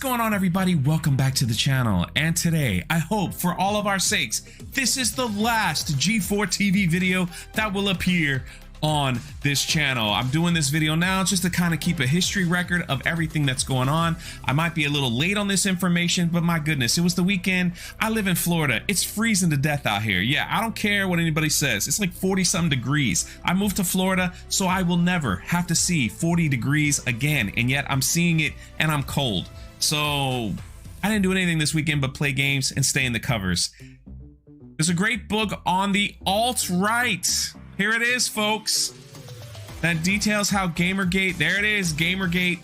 going on, everybody? Welcome back to the channel. And today, I hope for all of our sakes, this is the last G4 TV video that will appear on this channel. I'm doing this video now just to kind of keep a history record of everything that's going on. I might be a little late on this information, but my goodness, it was the weekend. I live in Florida. It's freezing to death out here. Yeah, I don't care what anybody says. It's like 40-something degrees. I moved to Florida, so I will never have to see 40 degrees again, and yet I'm seeing it and I'm cold. So I didn't do anything this weekend but play games and stay in the covers. There's a great book on the alt-right. Here it is, folks. That details how Gamergate, there it is, Gamergate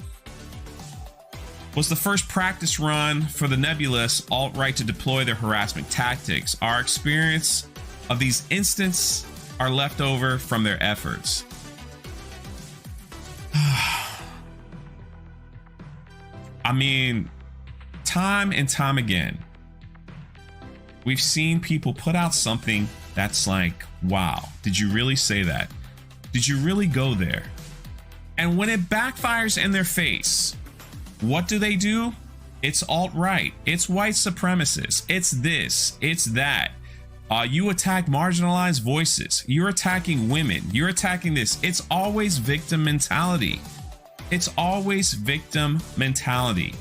was the first practice run for the nebulous alt-right to deploy their harassment tactics. Our experience of these incidents are left over from their efforts. I mean, time and time again, we've seen people put out something that's like, wow, did you really say that? Did you really go there? And when it backfires in their face, what do? It's alt-right. It's white supremacists. It's this. It's that. You attack marginalized voices. You're attacking women. You're attacking this. It's always victim mentality. It's always victim mentality.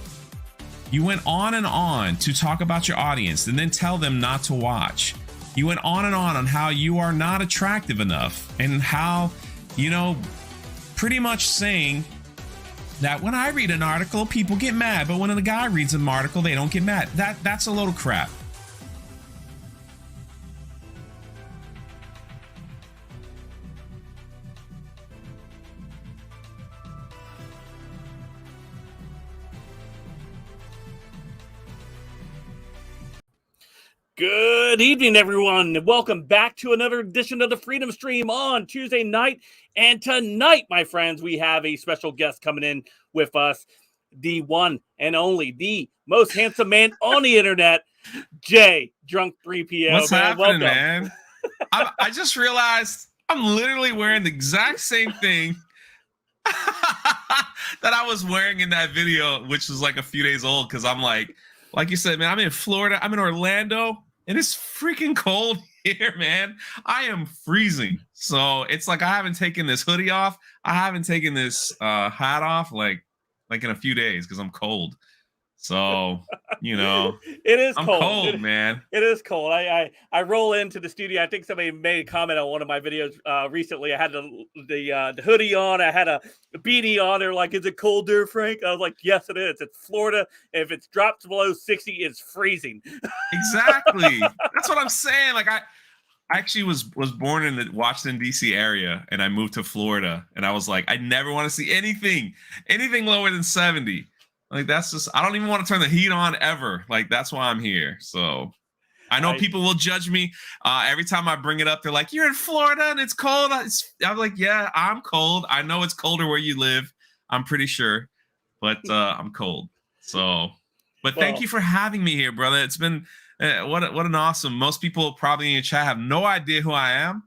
You went on and on to talk about your audience and then tell them not to watch. You went on and on how you are not attractive enough and how, you know, pretty much saying that when I read an article, people get mad, but when a guy reads an article, they don't get mad. That's a load of crap. Good evening, everyone, and welcome back to another edition of the Freedom Stream on Tuesday night. And tonight, my friends, we have a special guest coming in with us, the one and only, the most handsome man on the internet, Jay Drunk 3PO. What's happening, Welcome. man? I just realized I'm literally wearing the exact same thing that I was wearing in that video, which was like a few days old, because I'm like you said, man, I'm in Florida, I'm in Orlando, and it's freaking cold here, man. I am freezing. So it's like I haven't taken this hoodie off. I haven't taken this hat off like in a few days because I'm cold. So, you know, I'm cold, man. It is cold. I roll into the studio. I think somebody made a comment on one of my videos recently. I had the hoodie on. I had a beanie on. They're like, "Is it cold there, Frank?" I was like, "Yes, it is. It's Florida. If it drops below 60, it's freezing." Exactly. That's what I'm saying. Like I actually was born in the Washington, D.C. area, and I moved to Florida, and I was like, I never want to see anything lower than 70. Like, that's just, I don't even want to turn the heat on ever. Like, that's why I'm here. So I know people will judge me. Every time I bring it up, they're like, you're in Florida and it's cold. I'm like, yeah, I'm cold. I know it's colder where you live. I'm pretty sure, but I'm cold. So, but thank you for having me here, brother. It's been, what an awesome, most people probably in your chat have no idea who I am.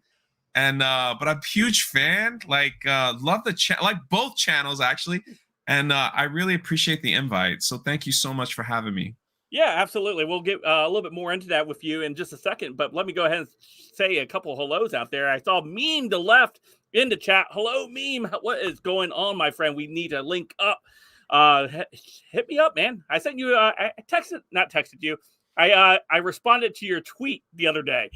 And, but I'm a huge fan, love the like both channels actually. And I really appreciate the invite. So thank you so much for having me. Yeah, absolutely. We'll get a little bit more into that with you in just a second. But let me go ahead and say a couple hellos out there. I saw Meme to left in the chat. Hello, Meme. What is going on, my friend? We need to link up. Hit me up, man. I sent you, I not texted you. I responded to your tweet the other day.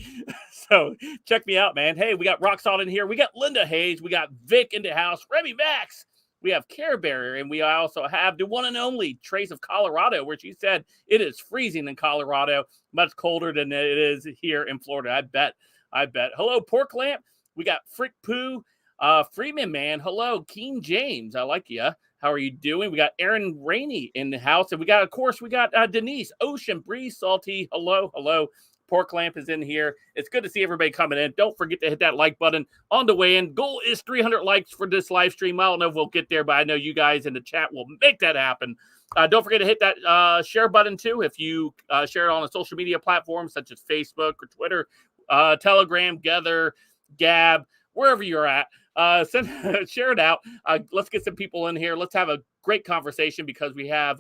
So check me out, man. Hey, we got Rock Salt in here. We got Linda Hayes. We got Vic in the house. Remy Max. We have Care Bearer, and we also have the one and only Trace of Colorado, where she said it is freezing in Colorado, much colder than it is here in Florida. I bet. Hello, Pork Lamp. We got Frick Poo, Freeman Man. Hello, Keen James. I like you. How are you doing? We got Aaron Rainey in the house, and we got Denise, Ocean Breeze, Salty. Hello. Pork Lamp is in here. It's good to see everybody coming in. Don't forget to hit that like button on the way in. Goal is 300 likes for this live stream. I don't know if we'll get there, but I know you guys in the chat will make that happen. Don't forget to hit that share button too. If you share it on a social media platform such as Facebook or Twitter, Telegram, Gather, Gab, wherever you're at, share it out. Let's get some people in here. Let's have a great conversation because we have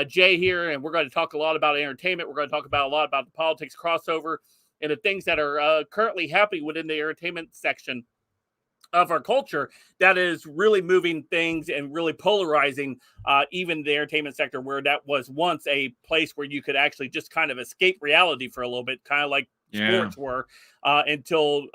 Jay here, and we're going to talk a lot about entertainment. We're going to talk about a lot about the politics crossover and the things that are currently happening within the entertainment section of our culture that is really moving things and really polarizing even the entertainment sector, where that was once a place where you could actually just kind of escape reality for a little bit, kind of like sports were, until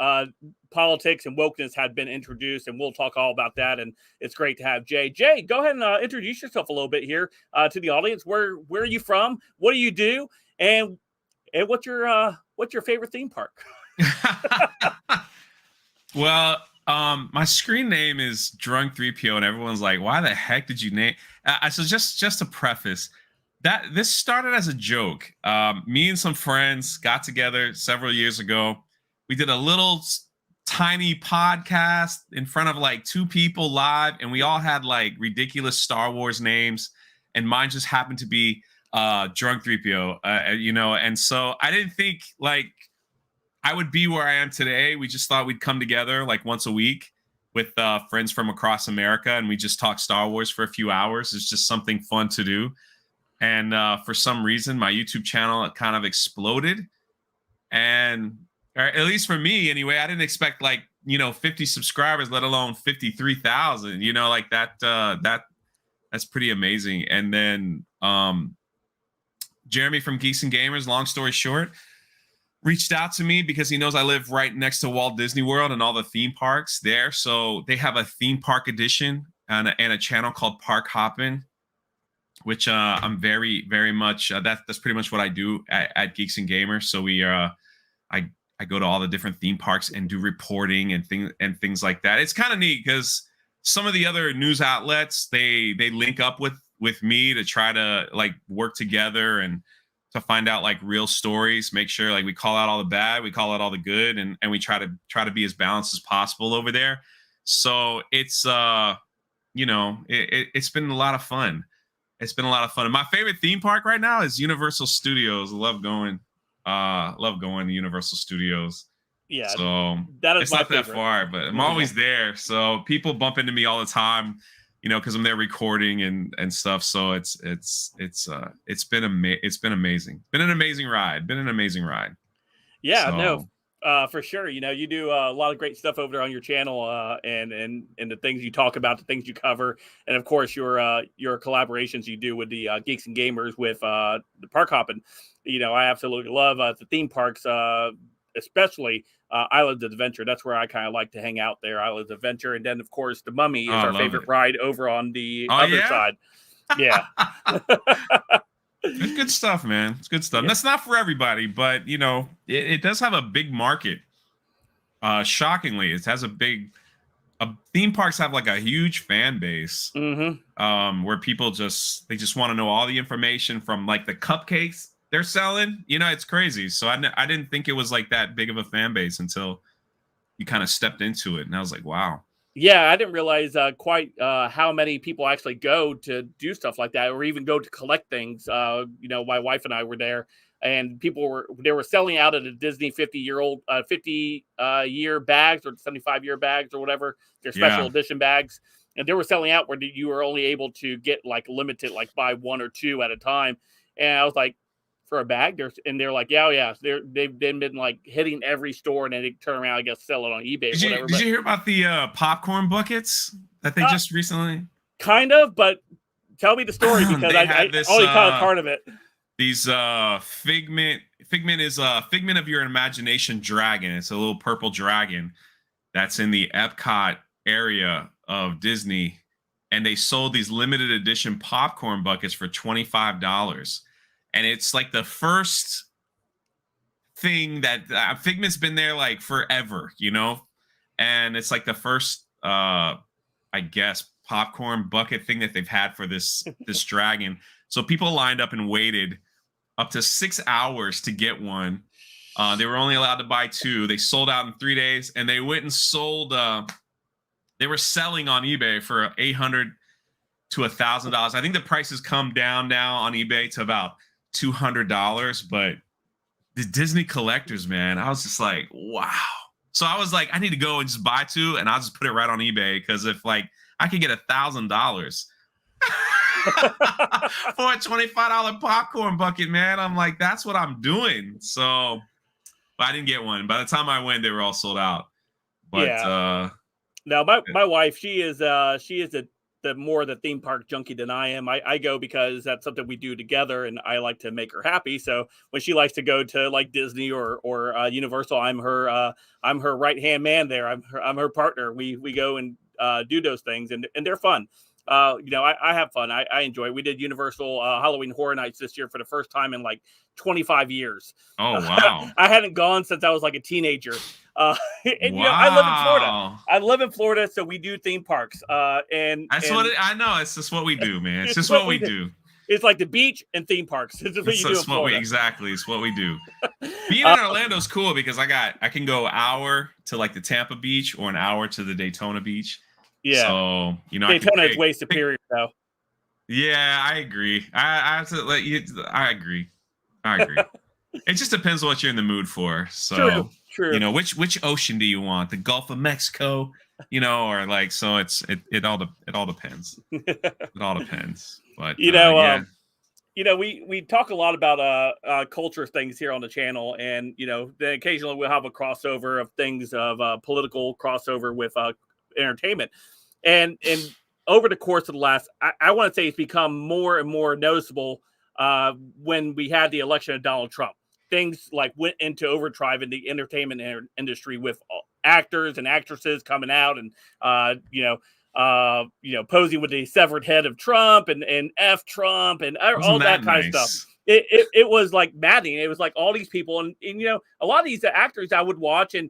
politics and wokeness had been introduced. And we'll talk all about that. And it's great to have Jay. Jay, go ahead and introduce yourself a little bit here to the audience. Where are you from? What do you do? And what's your favorite theme park? Well, my screen name is Drunk 3PO, and everyone's like, "Why the heck did you name?" So just to preface, that this started as a joke. Me and some friends got together several years ago. We did a little tiny podcast in front of like 2 people live, and we all had like ridiculous Star Wars names, and mine just happened to be Drunk 3PO. You know, and so I didn't think like I would be where I am today. We just thought we'd come together like once a week with friends from across America, and we just talk Star Wars for a few hours. It's just something fun to do. And for some reason, my YouTube channel kind of exploded. And or at least for me anyway, I didn't expect like, 50 subscribers, let alone 53,000, like that's pretty amazing. And then Jeremy from Geeks and Gamers, long story short, reached out to me because he knows I live right next to Walt Disney World and all the theme parks there. So they have a theme park edition and a channel called Park Hoppin', which I'm very, very much, that's pretty much what I do at Geeks and Gamers. So I go to all the different theme parks and do reporting and things like that. It's kind of neat because some of the other news outlets, they link up with me to try to like work together and to find out like real stories, make sure like we call out all the bad, we call out all the good, and we try to be as balanced as possible over there. So it's it's been a lot of fun. It's been a lot of fun. And my favorite theme park right now is Universal Studios. Love going to Universal Studios. Yeah. So that is it's my not favorite. that far, but I'm always there. So people bump into me all the time, because I'm there recording and stuff. So it's been amazing. Been an amazing ride. Yeah, So, no, for sure. You do a lot of great stuff over there on your channel, and the things you talk about, the things you cover, and of course your collaborations you do with the Geeks and Gamers with the Park Hoppin'. I absolutely love the theme parks, especially Islands of Adventure. That's where I kind of like to hang out there, Islands of Adventure. And then, of course, the Mummy is our favorite ride over on the other side. Yeah. It's good stuff, man. It's good stuff. Yeah. That's not for everybody, but, it does have a big market. Shockingly, it has theme parks have like a huge fan base, where people just want to know all the information from like the cupcakes they're selling. It's crazy. So I didn't think it was like that big of a fan base until you kind of stepped into it, and I was like, wow. Yeah, I didn't realize quite how many people actually go to do stuff like that, or even go to collect things. My wife and I were there, and people were selling out of the Disney 50-year bags or 75-year bags or whatever, their special edition bags, and they were selling out where you were only able to get like limited, like buy 1 or 2 at a time. And I was like, for a bag, they're like, yeah, they've been like hitting every store, and then they turn around, I guess, sell it on eBay or whatever. Did you hear about the popcorn buckets that they just recently? Kind of, but tell me the story because I only caught a part of it. These Figment is a figment of your imagination dragon. It's a little purple dragon that's in the Epcot area of Disney, and they sold these limited edition popcorn buckets for $25. And it's like the first thing that Figment's been there like forever, and it's like the first, I guess, popcorn bucket thing that they've had for this dragon. So people lined up and waited up to 6 hours to get one. They were only allowed to buy 2. They sold out in 3 days, and they went and sold. They were selling on eBay for $800 to $1,000. I think the prices come down now on eBay to about $200, but the Disney collectors, man, I was just like, wow. So I was like, I need to go and just buy 2, and I'll just put it right on eBay, because if like I could get $1,000 for a $25 popcorn bucket, man. I'm like, that's what I'm doing. So, but I didn't get one. By the time I went, they were all sold out. But Yeah. Now, my wife, she is the more the theme park junkie than I am. I go because that's something we do together, and I like to make her happy. So when she likes to go to like Disney or Universal, I'm her right hand man there. I'm her partner. We go and do those things, and they're fun. I have fun. I enjoy it. We did Universal Halloween Horror Nights this year for the first time in like 25 years. oh wow, I hadn't gone since I was like a teenager. And wow. I live in Florida. I live in Florida, so we do theme parks. That's what I know. It's just what we do, man. It's just what what we do. It's like the beach and theme parks. It's what you do in Florida. Exactly. It's what we do. Being in Orlando is cool because I can go an hour to like the Tampa Beach or an hour to the Daytona Beach. Yeah. So Daytona is way superior, though. Yeah, I agree. I have to let you. I agree. It just depends what you're in the mood for. So True. Which ocean do you want? The Gulf of Mexico, or like so. It all depends. It all depends. But yeah. We talk a lot about culture things here on the channel, and then occasionally we'll have a crossover of things of political crossover with entertainment, and over the course of the last, I want to say it's become more and more noticeable when we had the election of Donald Trump. Things like went into overdrive in the entertainment industry with actors and actresses coming out and posing with the severed head of Trump and F Trump and all that kind of stuff. It was like maddening. It was like all these people and a lot of these actors I would watch and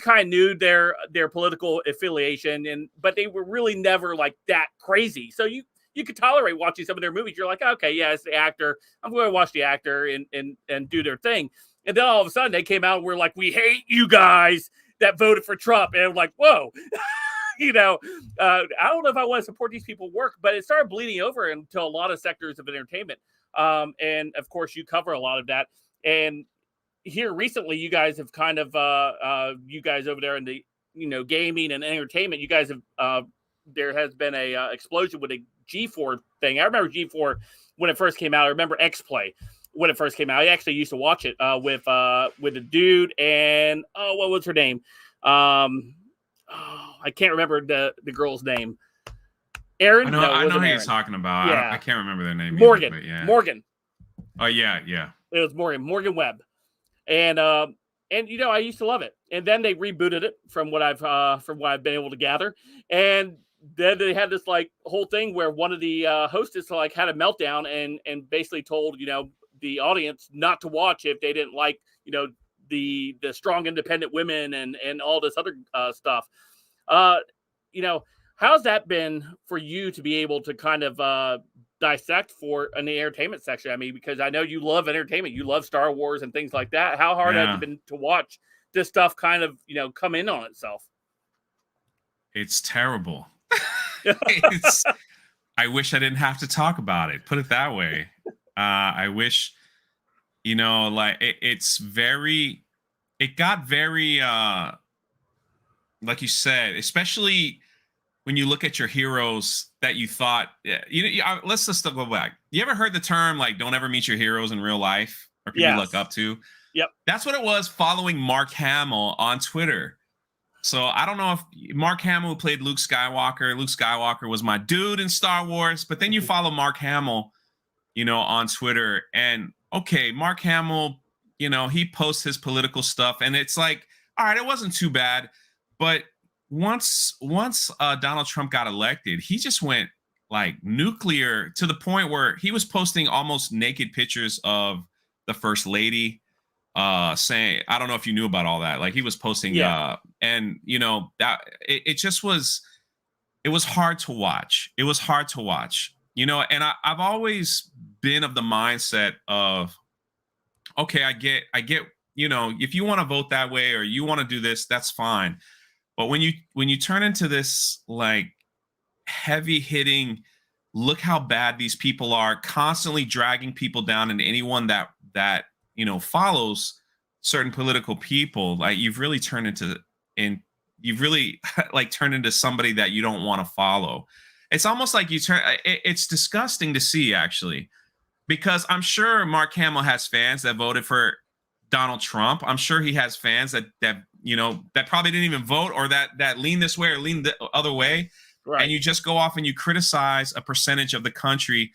kind of knew their political affiliation but they were really never like that crazy. So you could tolerate watching some of their movies. You're like, okay, yeah, it's the actor. I'm going to watch the actor and do their thing. And then all of a sudden they came out and were like, we hate you guys that voted for Trump. And I'm like, whoa. I don't know if I want to support these people work, but it started bleeding over into a lot of sectors of entertainment. And of course you cover a lot of that. And here recently, you guys have kind of, you guys over there in the, gaming and entertainment, you guys have, there has been a explosion with a G4 thing. I remember G4 when it first came out. I remember X-Play when it first came out. I actually used to watch it with a dude and what was her name? I can't remember the girl's name. Aaron? I know who you're talking about. Yeah. I can't remember their name. Morgan. Either, yeah. Morgan. Oh yeah. It was Morgan Webb. And I used to love it. And then they rebooted it from what I've been able to gather. And then they had this like whole thing where one of the hostess like had a meltdown and basically told the audience not to watch if they didn't like the strong independent women and all this other stuff. How's that been for you to be able to kind of dissect for in the entertainment section? I mean, because I know you love entertainment, you love Star Wars and things like that. How hard has it been to watch this stuff kind of come in on itself? It's terrible. I wish I didn't have to talk about it. Put it that way. I wish, it got very, like you said, especially when you look at your heroes that you thought, let's just go back. You ever heard the term, like, don't ever meet your heroes in real life or people you look up to? Yep. That's what it was following Mark Hamill on Twitter. So I don't know if Mark Hamill played Luke Skywalker. Luke Skywalker was my dude in Star Wars. But then you follow Mark Hamill, on Twitter. And okay, Mark Hamill, he posts his political stuff. And it's like, all right, it wasn't too bad. But once Donald Trump got elected, he just went like nuclear to the point where he was posting almost naked pictures of the first lady. Saying, I don't know if you knew about all that. Like he was posting, that it just was. It was hard to watch. It was hard to watch, and I've always been of the mindset of, okay, I get, if you want to vote that way or you want to do this, that's fine. But when you turn into this like heavy hitting, look how bad these people are, constantly dragging people down, and anyone that follows certain political people, like you've really turned into somebody that you don't want to follow. it's almost like you turn. It's disgusting to see, actually, because I'm sure Mark Hamill has fans that voted for Donald Trump. I'm sure he has fans that that probably didn't even vote, or that lean this way or lean the other way. Right. And you just go off and you criticize a percentage of the country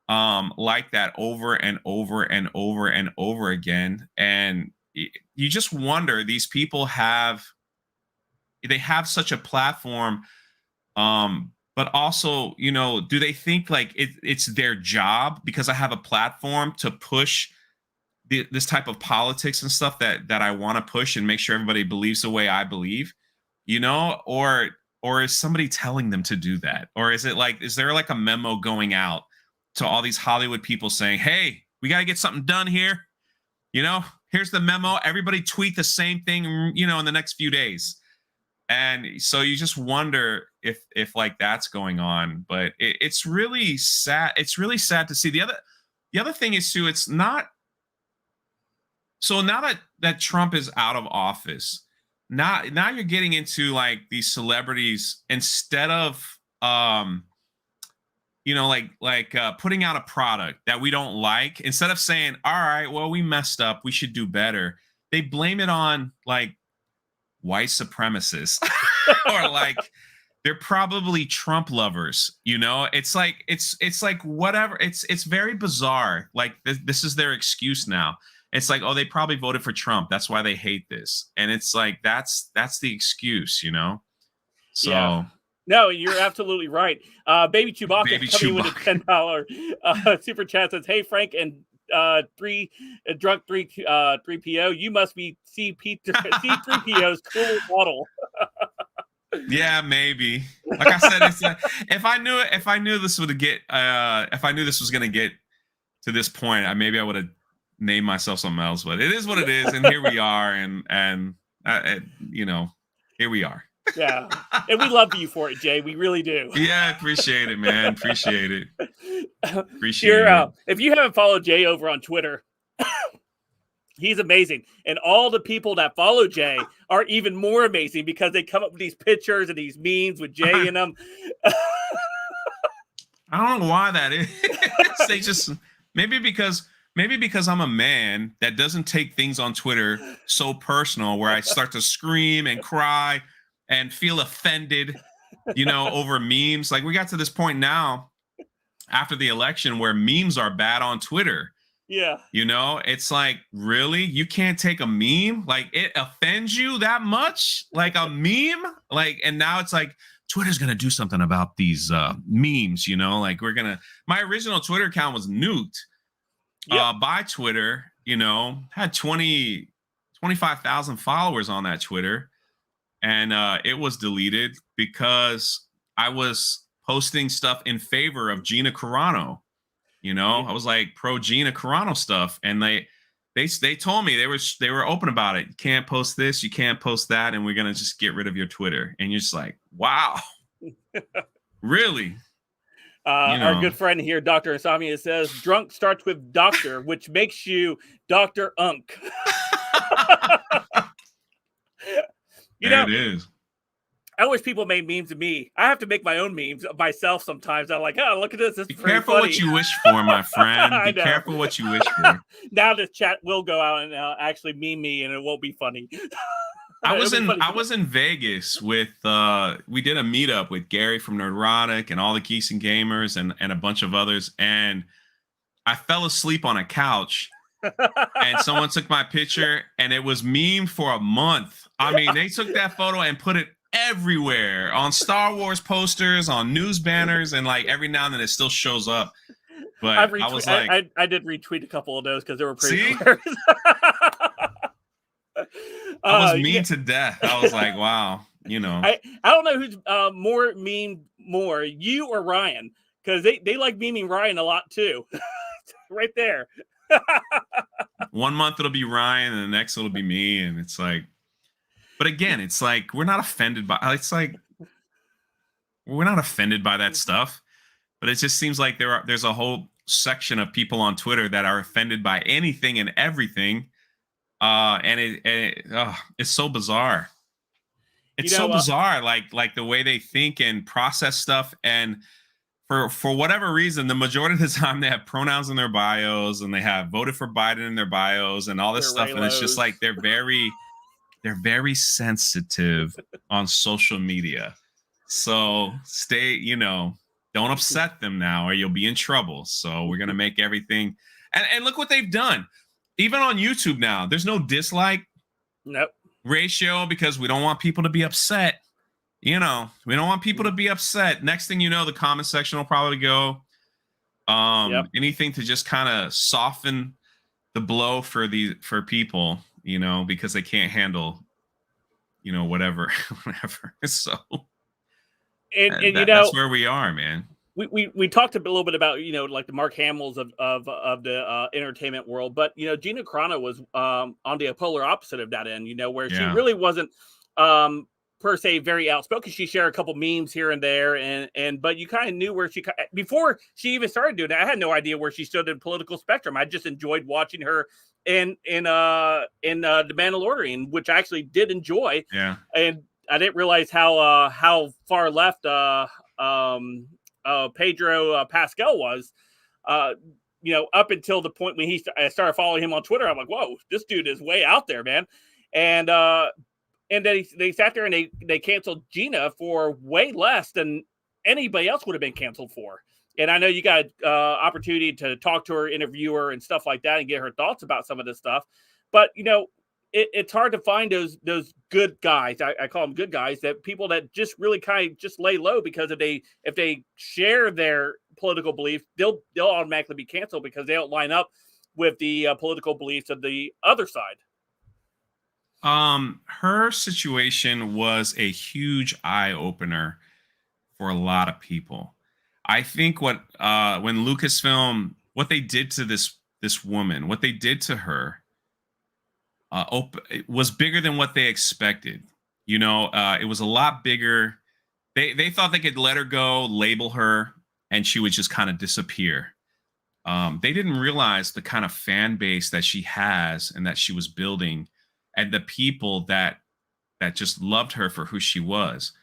like that over and over and over and over again. And you just wonder, these people have such a platform, but also, do they think like it's their job because I have a platform to push this type of politics and stuff that I want to push and make sure everybody believes the way I believe, or is somebody telling them to do that? Or is there like a memo going out to all these Hollywood people saying, hey, we got to get something done here. Here's the memo. Everybody tweet the same thing, in the next few days. And so you just wonder if like that's going on. But it's really sad. It's really sad to see. The other thing is too, it's not. So now that Trump is out of office, now you're getting into like these celebrities, instead of putting out a product that we don't like, instead of saying, all right, well, we messed up, we should do better, they blame it on like white supremacists or like they're probably Trump lovers. It's like whatever. It's very bizarre. Like this is their excuse now. It's like, oh, they probably voted for Trump, that's why they hate this. And it's like that's the excuse. So yeah. No, you're absolutely right. Baby Chewbacca coming with a $10 super chat says, "Hey Frank and drunk 3PO, you must be C3PO's cool model." Yeah, maybe. Like I said, if I knew this was going to get to this point, maybe I would have named myself something else. But it is what it is, and here we are, and here we are. Yeah, and we love you for it, Jay. We really do. Yeah, appreciate it, man. Appreciate it. Appreciate it. If you haven't followed Jay over on Twitter, he's amazing. And all the people that follow Jay are even more amazing because they come up with these pictures and these memes with Jay in them. I don't know why that is. They just maybe because I'm a man that doesn't take things on Twitter so personal, where I start to scream and cry and feel offended, over memes. Like we got to this point now after the election where memes are bad on Twitter. Yeah. It's like, really? You can't take a meme? Like it offends you that much? Like a meme? Like, and now it's like Twitter's going to do something about these memes, like my original Twitter account was nuked by Twitter, had 25,000 followers on that Twitter. And it was deleted because I was posting stuff in favor of Gina Carano. I was like pro Gina Carano stuff, and they told me they were open about it. You can't post this, you can't post that, and we're gonna just get rid of your Twitter. And you're just like, wow, really? Our good friend here, Dr. Insomnia, says drunk starts with doctor, which makes you Dr. Unk. It is. I wish people made memes of me. I have to make my own memes of myself sometimes. I'm like, oh, look at this. This is Be careful funny. what you wish for, my friend. Be careful what you wish for. Now the chat will go out and actually meme me, and it won't be funny. I was in Vegas with we did a meetup with Gary from Nerdrotic and all the Geeks and Gamers and a bunch of others, and I fell asleep on a couch. And someone took my picture, and it was meme for a month. I mean, they took that photo and put it everywhere, on Star Wars posters, on news banners, and like every now and then it still shows up. But I was like, I did retweet a couple of those because they were pretty. I was mean to death. I was like, wow, I don't know who's more mean more, you or Ryan, because they like memeing Ryan a lot too. Right there. 1 month it'll be Ryan, and the next it'll be me, and it's like, but again, it's like we're not offended by. It's like we're not offended by that stuff, but it just seems like there's a whole section of people on Twitter that are offended by anything and everything, and it's so bizarre. It's so bizarre, like the way they think and process stuff. And for whatever reason, the majority of the time they have pronouns in their bios and they have voted for Biden in their bios and all this They're stuff. And it's just like they're very sensitive on social media. So stay, don't upset them now or you'll be in trouble. So we're gonna make everything and look what they've done. Even on YouTube now, there's no dislike ratio because we don't want people to be upset. We don't want people to be upset. Next thing you know, the comment section will probably go anything to just kind of soften the blow for people, because they can't handle, whatever. So and that's where we are, man. We talked a little bit about like the Mark Hamills of the entertainment world, but Gina Carano was on the polar opposite of that end, where she really wasn't per se very outspoken. She shared a couple memes here and there, but you kind of knew where before she even started doing it. I had no idea where she stood in the political spectrum. I just enjoyed watching her in The Mandalorian, which I actually did enjoy. Yeah, and I didn't realize how far left Pedro Pascal was, up until the point when I started following him on Twitter. I'm like, whoa, this dude is way out there, man. And then they sat there and they canceled Gina for way less than anybody else would have been canceled for. And I know you got opportunity to talk to her, interview her, and stuff like that, and get her thoughts about some of this stuff. But it's hard to find those good guys. I call them good guys, that people that just really kind of just lay low, because if they share their political beliefs, they'll automatically be canceled because they don't line up with the political beliefs of the other side. Her situation was a huge eye opener for a lot of people. I think when Lucasfilm, what they did to this woman, what they did to her, it was bigger than what they expected. It was a lot bigger. They thought they could let her go, label her, and she would just kind of disappear. They didn't realize the kind of fan base that she has and that she was building, and the people that just loved her for who she was.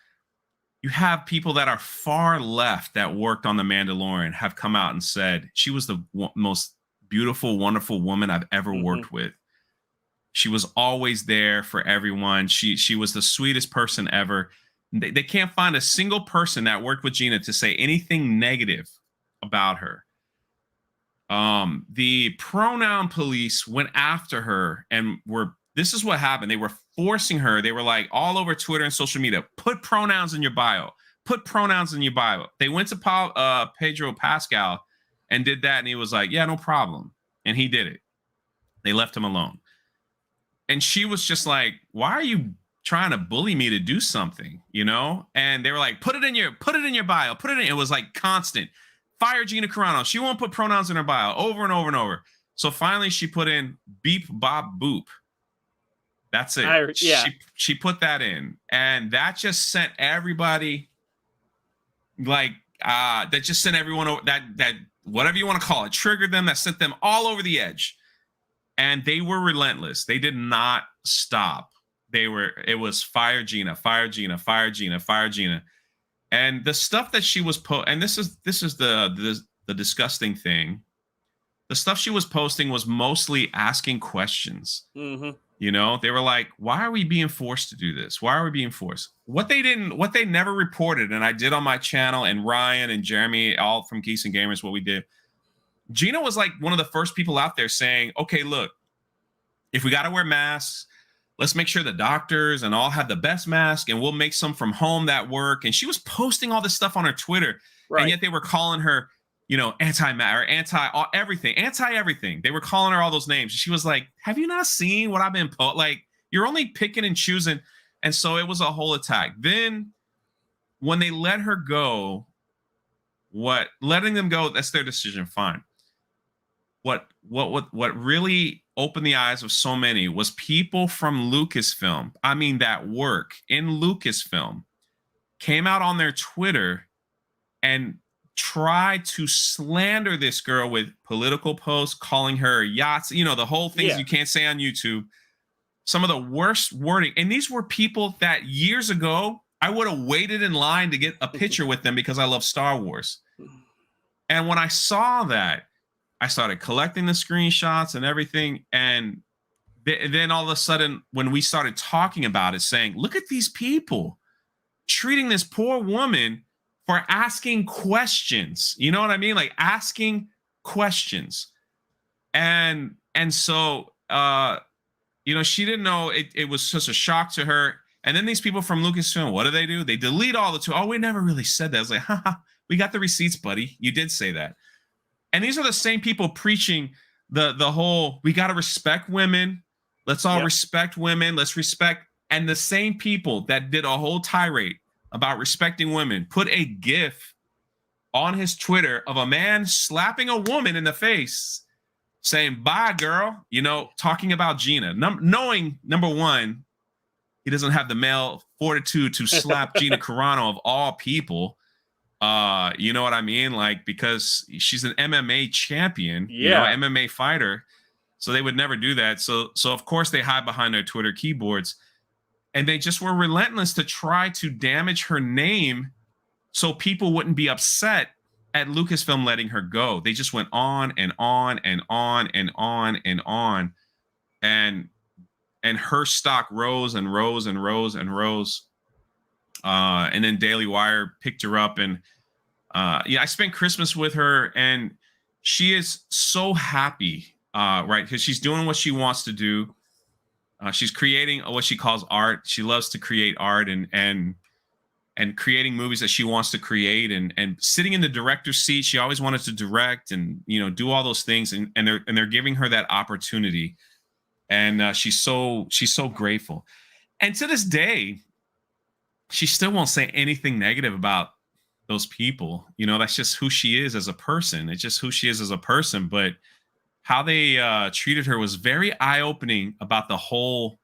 You have people that are far left that worked on The Mandalorian have come out and said she was the most beautiful, wonderful woman I've ever worked with. She was always there for everyone. She was the sweetest person ever. They can't find a single person that worked with Gina to say anything negative about her. The pronoun police went after her and this is what happened. They were forcing her. They were like all over Twitter and social media, put pronouns in your bio. Put pronouns in your bio. They went to Pedro Pascal and did that. And he was like, yeah, no problem. And he did it. They left him alone. And she was just like, why are you trying to bully me to do something? And they were like, put it in your bio. It was like constant. Fire Gina Carano. She won't put pronouns in her bio over and over and over. So finally she put in beep, bop, boop. That's it. She put that in. And that just sent everybody that just sent everyone over that whatever you want to call it, triggered them, that sent them all over the edge. And they were relentless. They did not stop. It was fire Gina, fire Gina, fire Gina, fire Gina. And the stuff that she was and this is the disgusting thing. The stuff she was posting was mostly asking questions. Mm-hmm. They were like, why are we being forced to do this? Why are we being forced? What they never reported, and I did on my channel, and Ryan and Jeremy, all from Geeks and Gamers, what we did. Gina was like one of the first people out there saying, okay, look, if we got to wear masks, let's make sure the doctors and all have the best mask, and we'll make some from home that work. And she was posting all this stuff on her Twitter. Right. And yet they were calling her, anti-mask or anti-everything. They were calling her all those names. She was like, have you not seen what I've been you're only picking and choosing. And so it was a whole attack. Then when they let her go, letting them go, that's their decision. Fine. What really opened the eyes of so many was people from Lucasfilm. I mean, that work in Lucasfilm came out on their Twitter and tried to slander this girl with political posts, calling her yachts, the whole things you can't say on YouTube. some of the worst wording. And these were people that years ago I would have waited in line to get a picture with them because I love Star Wars. And when I saw that, I started collecting the screenshots and everything. And then all of a sudden, when we started talking about it, saying, look at these people treating this poor woman for asking questions. You know what I mean? Like asking questions. And so, she didn't know. It was such a shock to her. And then these people from Lucasfilm, what do? They delete all the oh, we never really said that. I was like, haha, we got the receipts, buddy. You did say that. And these are the same people preaching the whole, we got to respect women. Let's all respect women. Let's respect. And the same people that did a whole tirade about respecting women put a GIF on his Twitter of a man slapping a woman in the face saying, bye, girl, talking about Gina, knowing, number one, he doesn't have the male fortitude to slap Gina Carano of all people. You know what I mean? Like, because she's an MMA champion, MMA fighter. So they would never do that. So of course they hide behind their Twitter keyboards, and they just were relentless to try to damage her name so people wouldn't be upset at Lucasfilm letting her go. They just went on and on and on and on and on. And her stock rose and rose and rose and rose. And then Daily Wire picked her up, and I spent Christmas with her, and she is so happy, right? Because she's doing what she wants to do. She's creating what she calls art. She loves to create art and creating movies that she wants to create, and sitting in the director's seat. She always wanted to direct and do all those things, and they're giving her that opportunity, and she's so grateful. And to this day, she still won't say anything negative about those people. That's just who she is as a person. It's just who she is as a person. But how they treated her was very eye-opening about the whole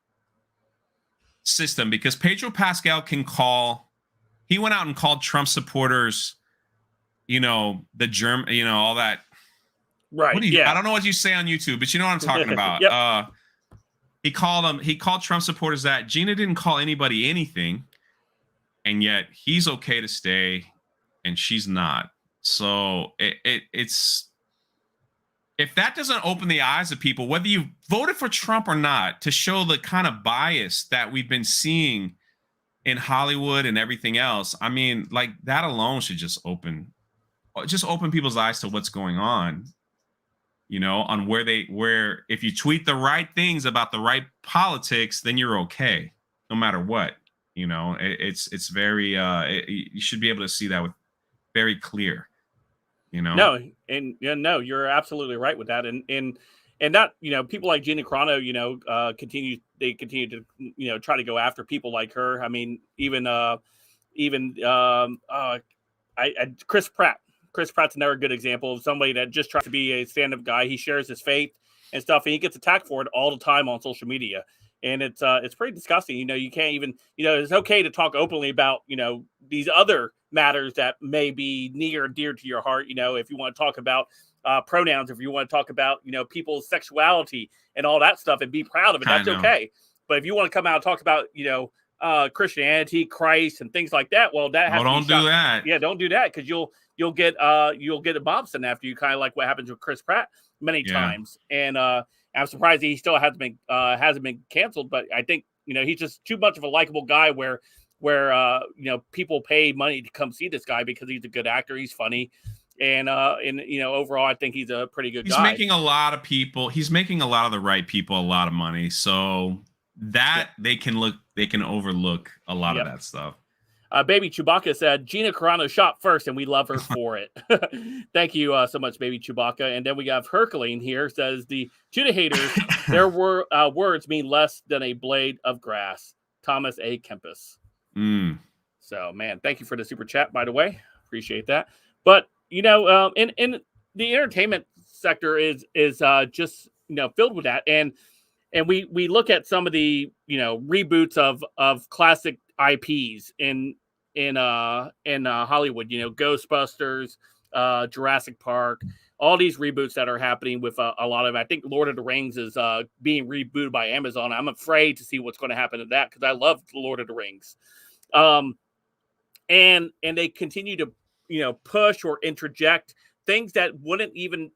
system, because Pedro Pascal he went out and called Trump supporters, the German, all that. Right. I don't know what you say on YouTube, but you know what I'm talking about. Yep. He called Trump supporters that. Gina didn't call anybody anything. And yet he's okay to stay and she's not. So it's, if that doesn't open the eyes of people, whether you voted for Trump or not, to show the kind of bias that we've been seeing in Hollywood and everything else, I mean, like, that alone should just open people's eyes to what's going on, on where if you tweet the right things about the right politics, then you're okay, no matter what. It's very you should be able to see that with very clear, No, and no, you're absolutely right with that. And that, people like Gina Carano, continue to, try to go after people like her. I mean, Chris Pratt. Chris Pratt's another good example of somebody that just tries to be a stand-up guy. He shares his faith and stuff, and he gets attacked for it all the time on social media. And it's pretty disgusting. You can't even, it's okay to talk openly about, these other matters that may be near and dear to your heart. If you want to talk about pronouns, if you want to talk about, people's sexuality and all that stuff and be proud of it, that's okay. But if you want to come out and talk about, Christianity, Christ, and things like that, well, that has to don't do that. Yeah, don't do that, because you'll get a Bobson after you, kind of like what happens with Chris Pratt many times. And I'm surprised he still hasn't been canceled, but I think, he's just too much of a likable guy where people pay money to come see this guy because he's a good actor. He's funny. And overall, I think he's a pretty good guy. He's making a lot of the right people a lot of money. So that they can overlook a lot of that stuff. Baby Chewbacca said, Gina Carano shot first, and we love her for it. Thank you so much, Baby Chewbacca. And then we have Herculine here, says, to the haters, their words mean less than a blade of grass. Thomas A. Kempis. So, man, thank you for the super chat, by the way. Appreciate that. But, in the entertainment sector is just, filled with that. And we look at some of the, reboots of classic IPs in Hollywood, Ghostbusters, Jurassic Park, all these reboots that are happening with a lot of, I think Lord of the Rings is being rebooted by Amazon. I'm afraid to see what's going to happen to that, because I love Lord of the Rings. And they continue to, push or interject things that wouldn't even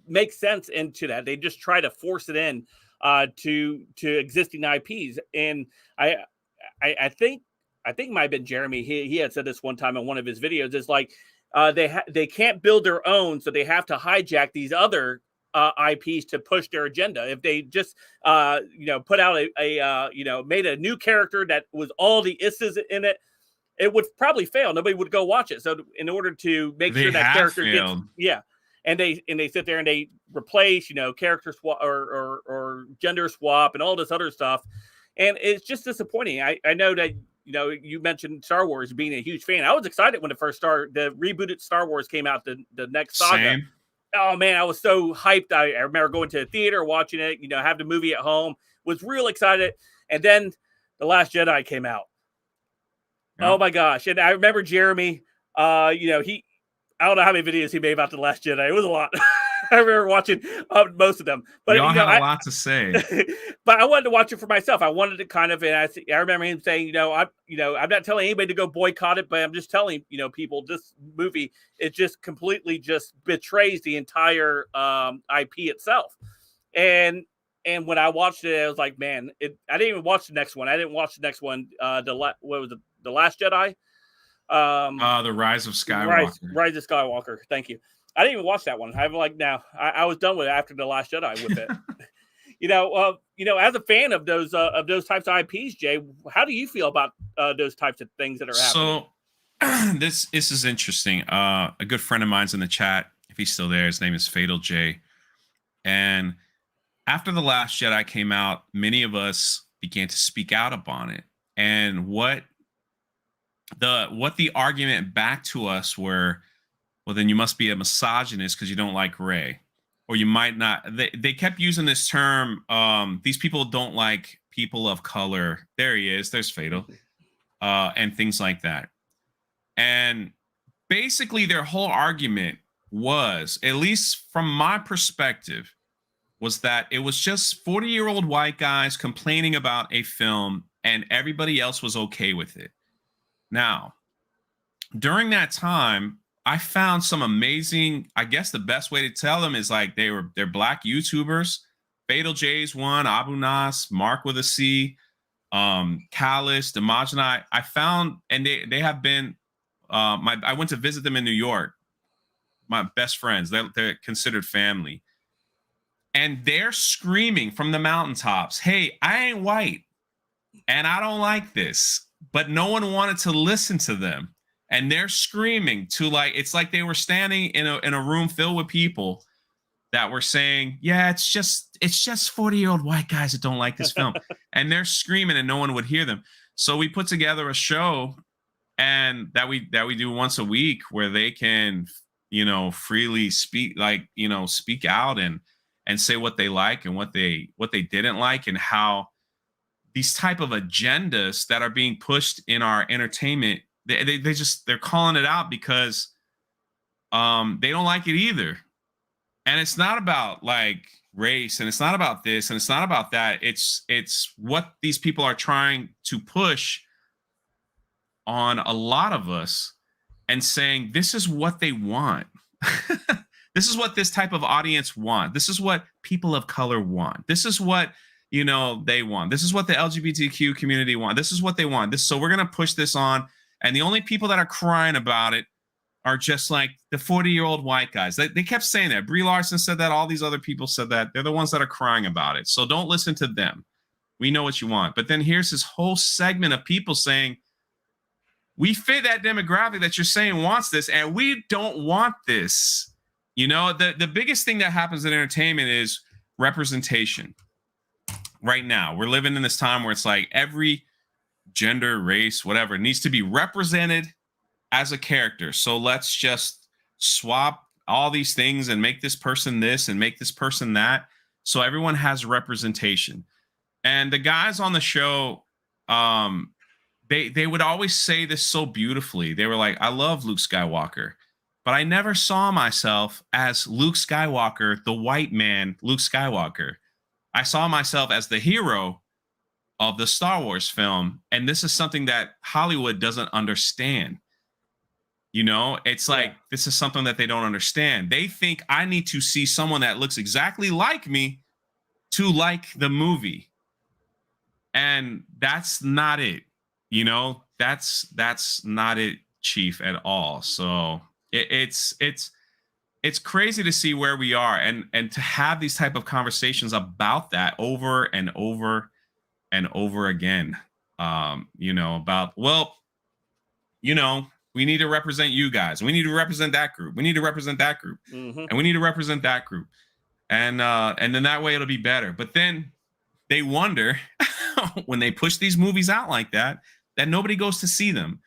make sense into that. They just try to force it in to existing IPs. And I think it might have been Jeremy. He had said this one time in one of his videos. Is like they can't build their own, so they have to hijack these other IPs to push their agenda. If they just put out made a new character that was all the isses in it, it would probably fail. Nobody would go watch it. So in order to make sure that character gets, and they sit there and they replace, character swap or gender swap and all this other stuff, and it's just disappointing. I know that you mentioned Star Wars being a huge fan. I was excited when the rebooted Star Wars came out, the next saga. Same. Oh man, I was so hyped. I remember going to the theater, watching it, have the movie at home, was real excited. And then The Last Jedi came out. Yep. Oh my gosh. And I remember Jeremy, I don't know how many videos he made about The Last Jedi. It was a lot. I remember watching most of them. But we all had a lot to say. But I wanted to watch it for myself. I wanted to kind of, and I remember him saying, I'm not telling anybody to go boycott it, but I'm just telling people, this movie, it just completely just betrays the entire IP itself. And when I watched it, I was like, man, I didn't even watch the next one. I didn't watch the next one. What was it? The Last Jedi. The Rise of Skywalker. Rise of Skywalker. Thank you. I didn't even watch that one. I'm like, now I was done with it after The Last Jedi with it. As a fan of those types of IPs, Jay, how do you feel about those types of things that are happening? So this is interesting. A good friend of mine's in the chat. If he's still there, his name is Fatal J. And after The Last Jedi came out, many of us began to speak out upon it. And what the argument back to us were, well, then you must be a misogynist because you don't like Rey, or you might not. They kept using this term. These people don't like people of color. There he is. There's Fatal, and things like that. And basically, their whole argument was, at least from my perspective, was that it was just 40-year-old white guys complaining about a film, and everybody else was okay with it. Now, during that time, I found some amazing, I guess the best way to tell them is like they're black YouTubers. Fatal J's one, Abu Nas, Mark with a C, Callus, Demogeni. I found, and they have been, I went to visit them in New York. My best friends, they're considered family. And they're screaming from the mountaintops, hey, I ain't white, and I don't like this. But no one wanted to listen to them. And they're screaming to, like, it's like they were standing in a room filled with people that were saying, yeah, it's just 40-year-old white guys that don't like this film. And they're screaming and no one would hear them. So we put together a show and that we do once a week where they can, freely speak, speak out and say what they like and what they didn't like, and how these type of agendas that are being pushed in our entertainment, they're calling it out because they don't like it either. And it's not about like race, and it's not about this, and it's not about that. It's what these people are trying to push on a lot of us, and saying this is what they want. This is what this type of audience want. This is what people of color want. This is what they want. This is what the LGBTQ community want. This is what they want. So we're going to push this on. And the only people that are crying about it are just like the 40-year-old white guys. They kept saying that. Brie Larson said that. All these other people said that. They're the ones that are crying about it. So don't listen to them. We know what you want. But then here's this whole segment of people saying, we fit that demographic that you're saying wants this, and we don't want this. The biggest thing that happens in entertainment is representation. Right now, we're living in this time where it's like every gender, race, whatever needs to be represented as a character. So let's just swap all these things and make this person this and make this person that. So everyone has representation. And the guys on the show, they would always say this so beautifully. They were like, I love Luke Skywalker, but I never saw myself as Luke Skywalker, the white man, Luke Skywalker. I saw myself as the hero of the Star Wars film. And this is something that Hollywood doesn't understand. You know, it's like, this is something that they don't understand. They think I need to see someone that looks exactly like me to like the movie. And that's not it. You know, that's not it, Chief, at all. So it's crazy to see where we are, and to have these type of conversations about that over and over and over again. You know, about, well, you know, we need to represent you guys. We need to represent that group. We need to represent that group. And we need to represent that group. And then that way it'll be better. But then they wonder when they push these movies out like that nobody goes to see them.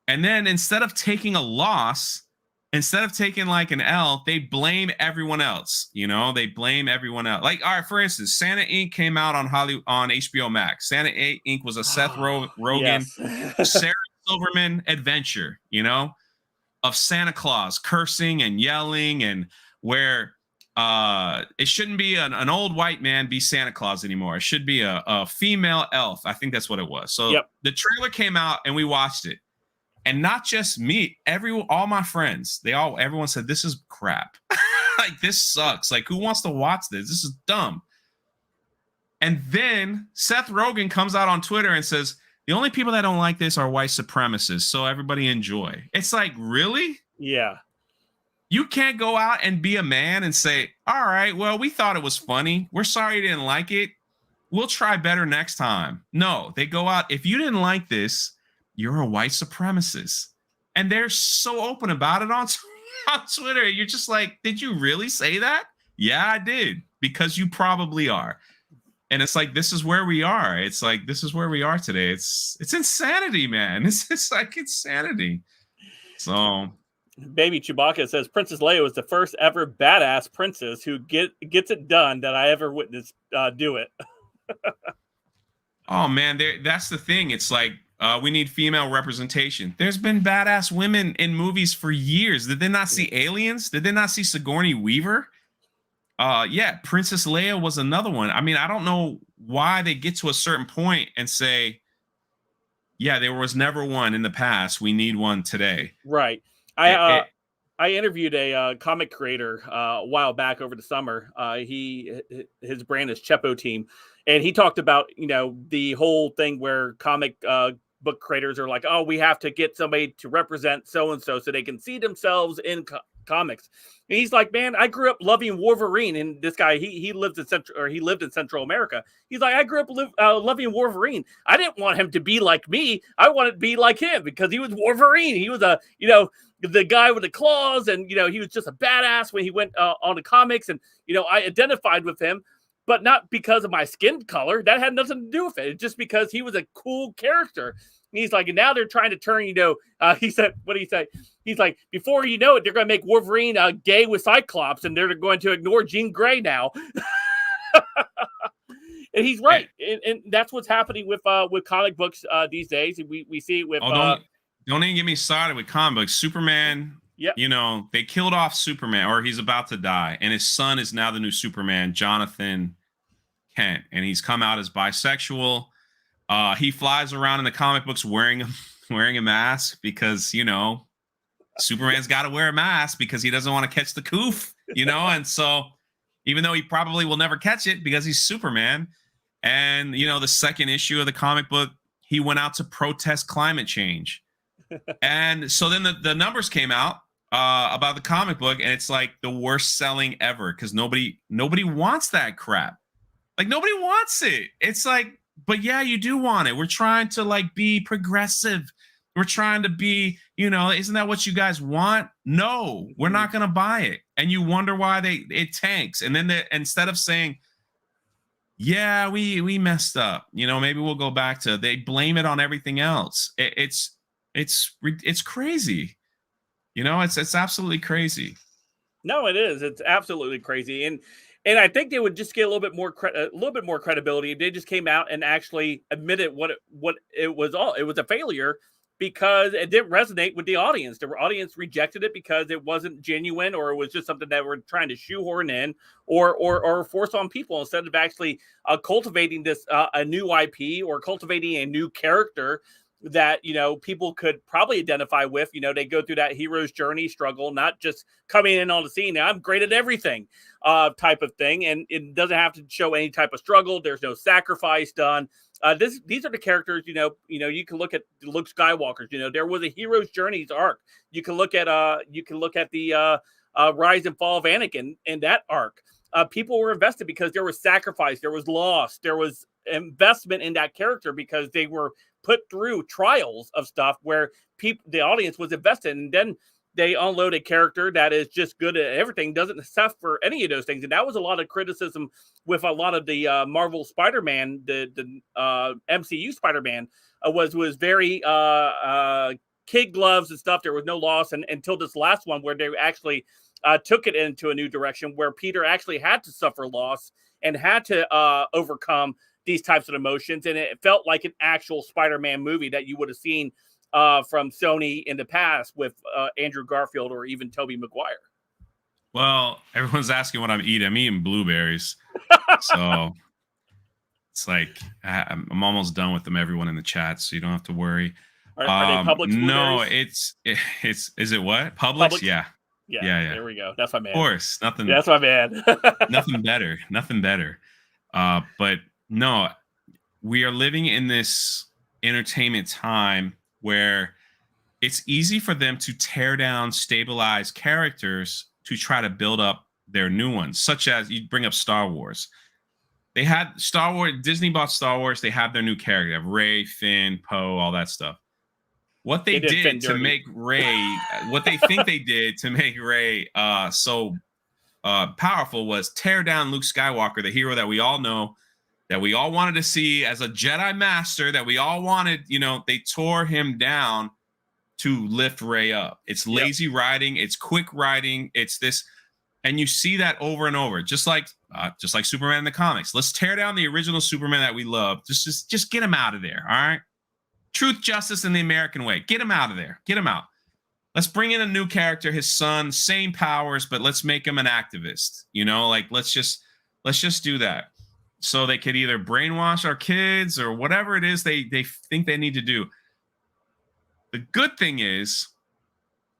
And then instead of taking a loss, instead of taking like an L, they blame everyone else. You know, they blame everyone else. Like, all right, for instance, Santa Inc. came out on HBO Max. Santa Inc. was a Seth Rogen, Sarah Silverman adventure, you know, of Santa Claus cursing and yelling, and where it shouldn't be an old white man be Santa Claus anymore. It should be a female elf. I think that's what it was. So the trailer came out and we watched it. And not just me, all my friends, everyone said, this is crap. Like, this sucks. Like, who wants to watch this? This is dumb. And then Seth Rogen comes out on Twitter and says, the only people that don't like this are white supremacists, so everybody enjoy. It's like, really? Yeah. You can't go out and be a man and say, all right, well, we thought it was funny. We're sorry you didn't like it. We'll try better next time. No, they go out. If you didn't like this, you're a white supremacist. And they're so open about it on Twitter. You're just like, did you really say that? Yeah, I did. Because you probably are. And it's like, this is where we are. It's like, this is where we are today. It's insanity, man. It's like insanity. So, Baby Chewbacca says Princess Leia was the first ever badass princess who gets it done that I ever witnessed do it. Oh man, that's the thing. It's like, we need female representation. There's been badass women in movies for years. Did they not see Aliens? Did they not see Sigourney Weaver? Yeah, Princess Leia was another one. I mean, I don't know why they get to a certain point and say, yeah, there was never one in the past. We need one today. Right. I interviewed a comic creator a while back over the summer. His brand is Chepo Team, and he talked about, you know, the whole thing where comic book creators are like, oh, we have to get somebody to represent so and so they can see themselves in comics. And he's like, man, I grew up loving Wolverine, and this guy he lived in Central America. He's like, I grew up loving Wolverine. I didn't want him to be like me. I wanted to be like him because he was Wolverine. He was the guy with the claws, and he was just a badass when he went on the comics, and I identified with him, but not because of my skin color. That had nothing to do with it. It's just because he was a cool character. And he's like, and now they're trying to turn, he said, what did he say? He's like, before you know it, they're going to make Wolverine gay with Cyclops, and they're going to ignore Jean Grey now. And he's right. And that's what's happening with comic books these days. We see it with... Don't even get me started with comic books. Superman, they killed off Superman, or he's about to die, and his son is now the new Superman, Jonathan Kent, and he's come out as bisexual. He flies around in the comic books wearing a mask because, Superman's got to wear a mask because he doesn't want to catch the coof, and so even though he probably will never catch it because he's Superman. And, the second issue of the comic book, he went out to protest climate change. And so then the numbers came out about the comic book, and it's like the worst selling ever because nobody wants that crap. Like, nobody wants it. It's like, but yeah, you do want it. We're trying to be progressive. We're trying to be, isn't that what you guys want? No, we're not going to buy it. And you wonder why it tanks. And then instead of saying, yeah, we messed up, maybe we'll go back to, they blame it on everything else. It's crazy. It's absolutely crazy. No, it is. It's absolutely crazy. And I think they would just get a little bit more credibility if they just came out and actually admitted what it was. It was a failure, because it didn't resonate with the audience. The audience rejected it because it wasn't genuine, or it was just something that we're trying to shoehorn in or force on people instead of actually cultivating this a new IP or cultivating a new character that people could probably identify with. They go through that hero's journey struggle, not just coming in on the scene, I'm great at everything type of thing, and it doesn't have to show any type of struggle. There's no sacrifice done. These are the characters. You can look at Luke Skywalker's. There was a hero's journey's arc. You can look at the rise and fall of Anakin in that arc. People were invested because there was sacrifice, there was loss, there was investment in that character because they were put through trials of stuff where the audience was invested, and then they unload a character that is just good at everything, doesn't suffer any of those things. And that was a lot of criticism with a lot of the Marvel Spider-Man, the MCU Spider-Man was very kid gloves and stuff. There was no loss until this last one where they actually took it into a new direction where Peter actually had to suffer loss and had to overcome these types of emotions. And it felt like an actual Spider-Man movie that you would have seen from Sony in the past with Andrew Garfield or even Tobey Maguire. Well, everyone's asking what I'm eating. I'm eating blueberries. So it's like I'm almost done with them, everyone in the chat, so you don't have to worry. Are they Publix blueberries? No, it's is it what? Publix? Yeah. Yeah. There we go. That's my man. Of course. Nothing. That's my man. Nothing better. But no, we are living in this entertainment time where it's easy for them to tear down stabilized characters to try to build up their new ones, such as you bring up Star Wars. They had Star Wars, Disney bought Star Wars, they have their new character, they have Rey, Finn, Poe, all that stuff. What they did to make Rey, what they think they did to make Rey so powerful was tear down Luke Skywalker, the hero that we all know, that we all wanted to see as a Jedi Master, that we all wanted, they tore him down to lift Rey up. It's lazy writing, it's quick writing, it's this, and you see that over and over, just like Superman in the comics. Let's tear down the original Superman that we love. Just get him out of there, all right? Truth, justice, and the American way. Get him out of there. Get him out. Let's bring in a new character, his son, same powers, but let's make him an activist. Let's just do that. So they could either brainwash our kids or whatever it is they think they need to do. The good thing is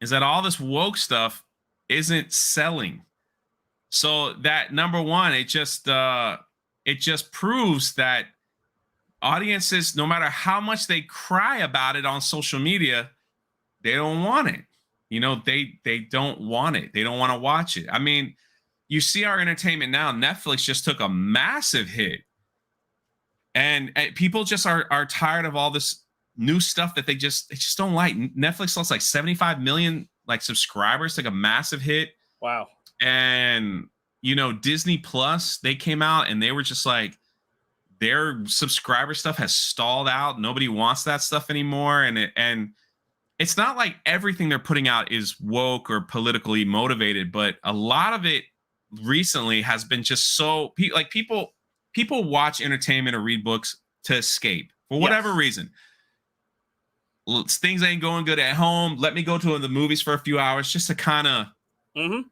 that all this woke stuff isn't selling. So that, number one, it just proves that audiences, no matter how much they cry about it on social media, they don't want it. They don't want it. They don't want to watch it. I mean, you see our entertainment now. Netflix just took a massive hit, and people just are tired of all this new stuff that they just don't like. Netflix lost like 75 million subscribers, took a massive hit. Wow. And Disney Plus, they came out and they were just like, their subscriber stuff has stalled out. Nobody wants that stuff anymore, and it's not like everything they're putting out is woke or politically motivated, but a lot of it recently has been just so people watch entertainment or read books to escape for whatever reason. Things ain't going good at home. Let me go to the movies for a few hours just to kind of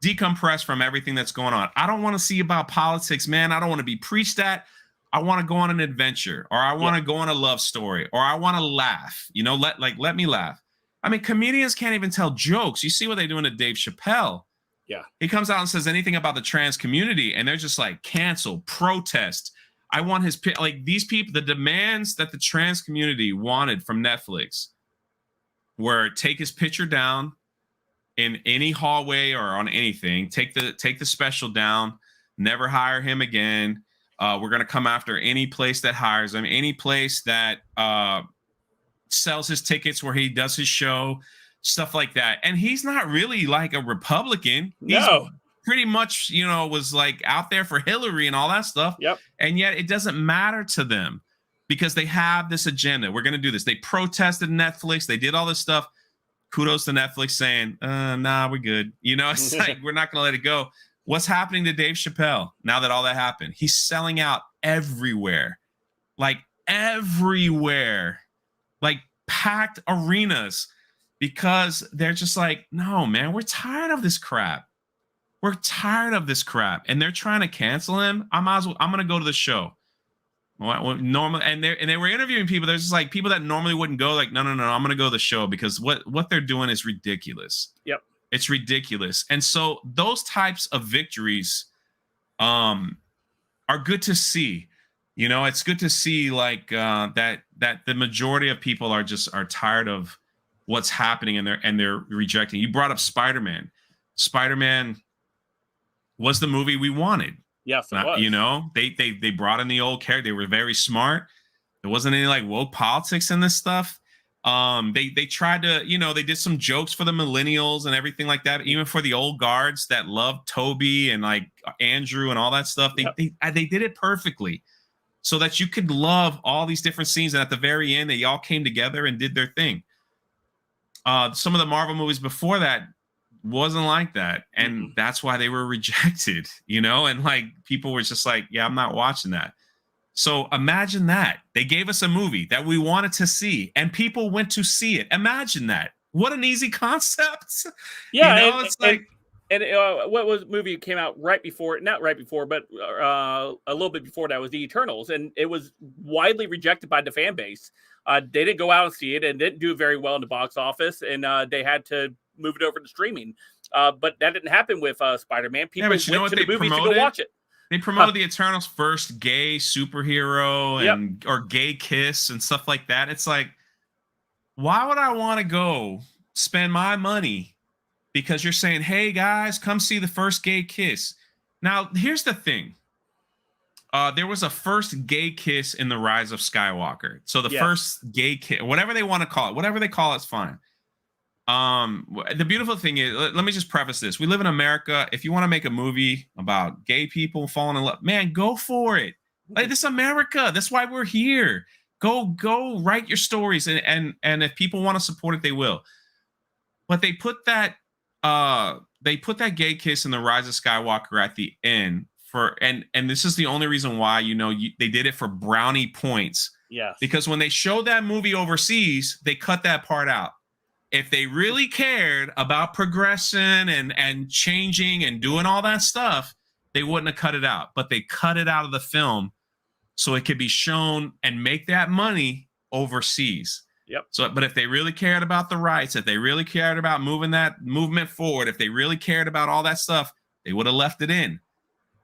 decompress from everything that's going on. I don't want to see about politics, man. I don't want to be preached at. I want to go on an adventure, or I want to go on a love story, or I want to laugh. Let me laugh. I mean, comedians can't even tell jokes. You see what they're doing to Dave Chappelle. Yeah. He comes out and says anything about the trans community, and they're just like, cancel, protest. I want his, these people, the demands that the trans community wanted from Netflix were take his picture down in any hallway or on anything, take the special down, never hire him again. We're going to come after any place that hires him, any place that sells his tickets where he does his show, stuff like that. And he's not really like a Republican. He's pretty much, was like out there for Hillary and all that stuff. Yep. And yet it doesn't matter to them because they have this agenda. We're going to do this. They protested Netflix. They did all this stuff. Kudos to Netflix saying, nah, we're good. It's like, we're not going to let it go. What's happening to Dave Chappelle now that all that happened? He's selling out everywhere. Like everywhere. Like packed arenas because they're just like, no, man, we're tired of this crap. We're tired of this crap. And they're trying to cancel him. I'm going to go to the show. Normal, and they were interviewing people. There's just like people that normally wouldn't go, like, no, I'm going to go to the show because what they're doing is ridiculous. Yep. It's ridiculous. And so those types of victories are good to see. You know, it's good to see like that the majority of people are tired of what's happening and they're rejecting. You brought up Spider-Man. Spider-Man was the movie we wanted. Yes, it was. You know, they brought in the old character. They were very smart. There wasn't any like woke politics in this stuff. They tried to, you know, they did some jokes for the millennials and everything like that. Even for the old guards that loved Toby and like Andrew and all that stuff. They did it perfectly so that you could love all these different scenes. And at the very end, they all came together and did their thing. Some of the Marvel movies before that wasn't like that, and that's why they were rejected, you know, and like people were just like, yeah, I'm not watching that. So imagine that they gave us a movie that we wanted to see and people went to see it. Imagine that. What an easy concept. Yeah, you know, it's like what was movie came out right before, not right before, but a little bit before that was The Eternals, and it was widely rejected by the fan base. They didn't go out and see it and didn't do very well in the box office, and they had to move it over to streaming. But that didn't happen with Spider-Man. People went to the movies to go watch it. They promoted the Eternals' first gay superhero and or gay kiss and stuff like that. It's like, why would I want to go spend my money because you're saying, hey guys, come see the first gay kiss? Now, here's the thing. There was a first gay kiss in The Rise of Skywalker. So the first gay kiss, whatever they want to call it, whatever they call it's fine. The beautiful thing is, let me just preface this. We live in America. If you want to make a movie about gay people falling in love, man, go for it. Like, this is America. That's why we're here. Go write your stories. And if people want to support it, they will. But they put that gay kiss in The Rise of Skywalker at the end and this is the only reason why, you know, they did it for brownie points. Yes. Because when they showed that movie overseas, they cut that part out. If they really cared about progression and changing and doing all that stuff, they wouldn't have cut it out. But they cut it out of the film so it could be shown and make that money overseas. Yep. So, but if they really cared about the rights, if they really cared about moving that movement forward, if they really cared about all that stuff, they would have left it in.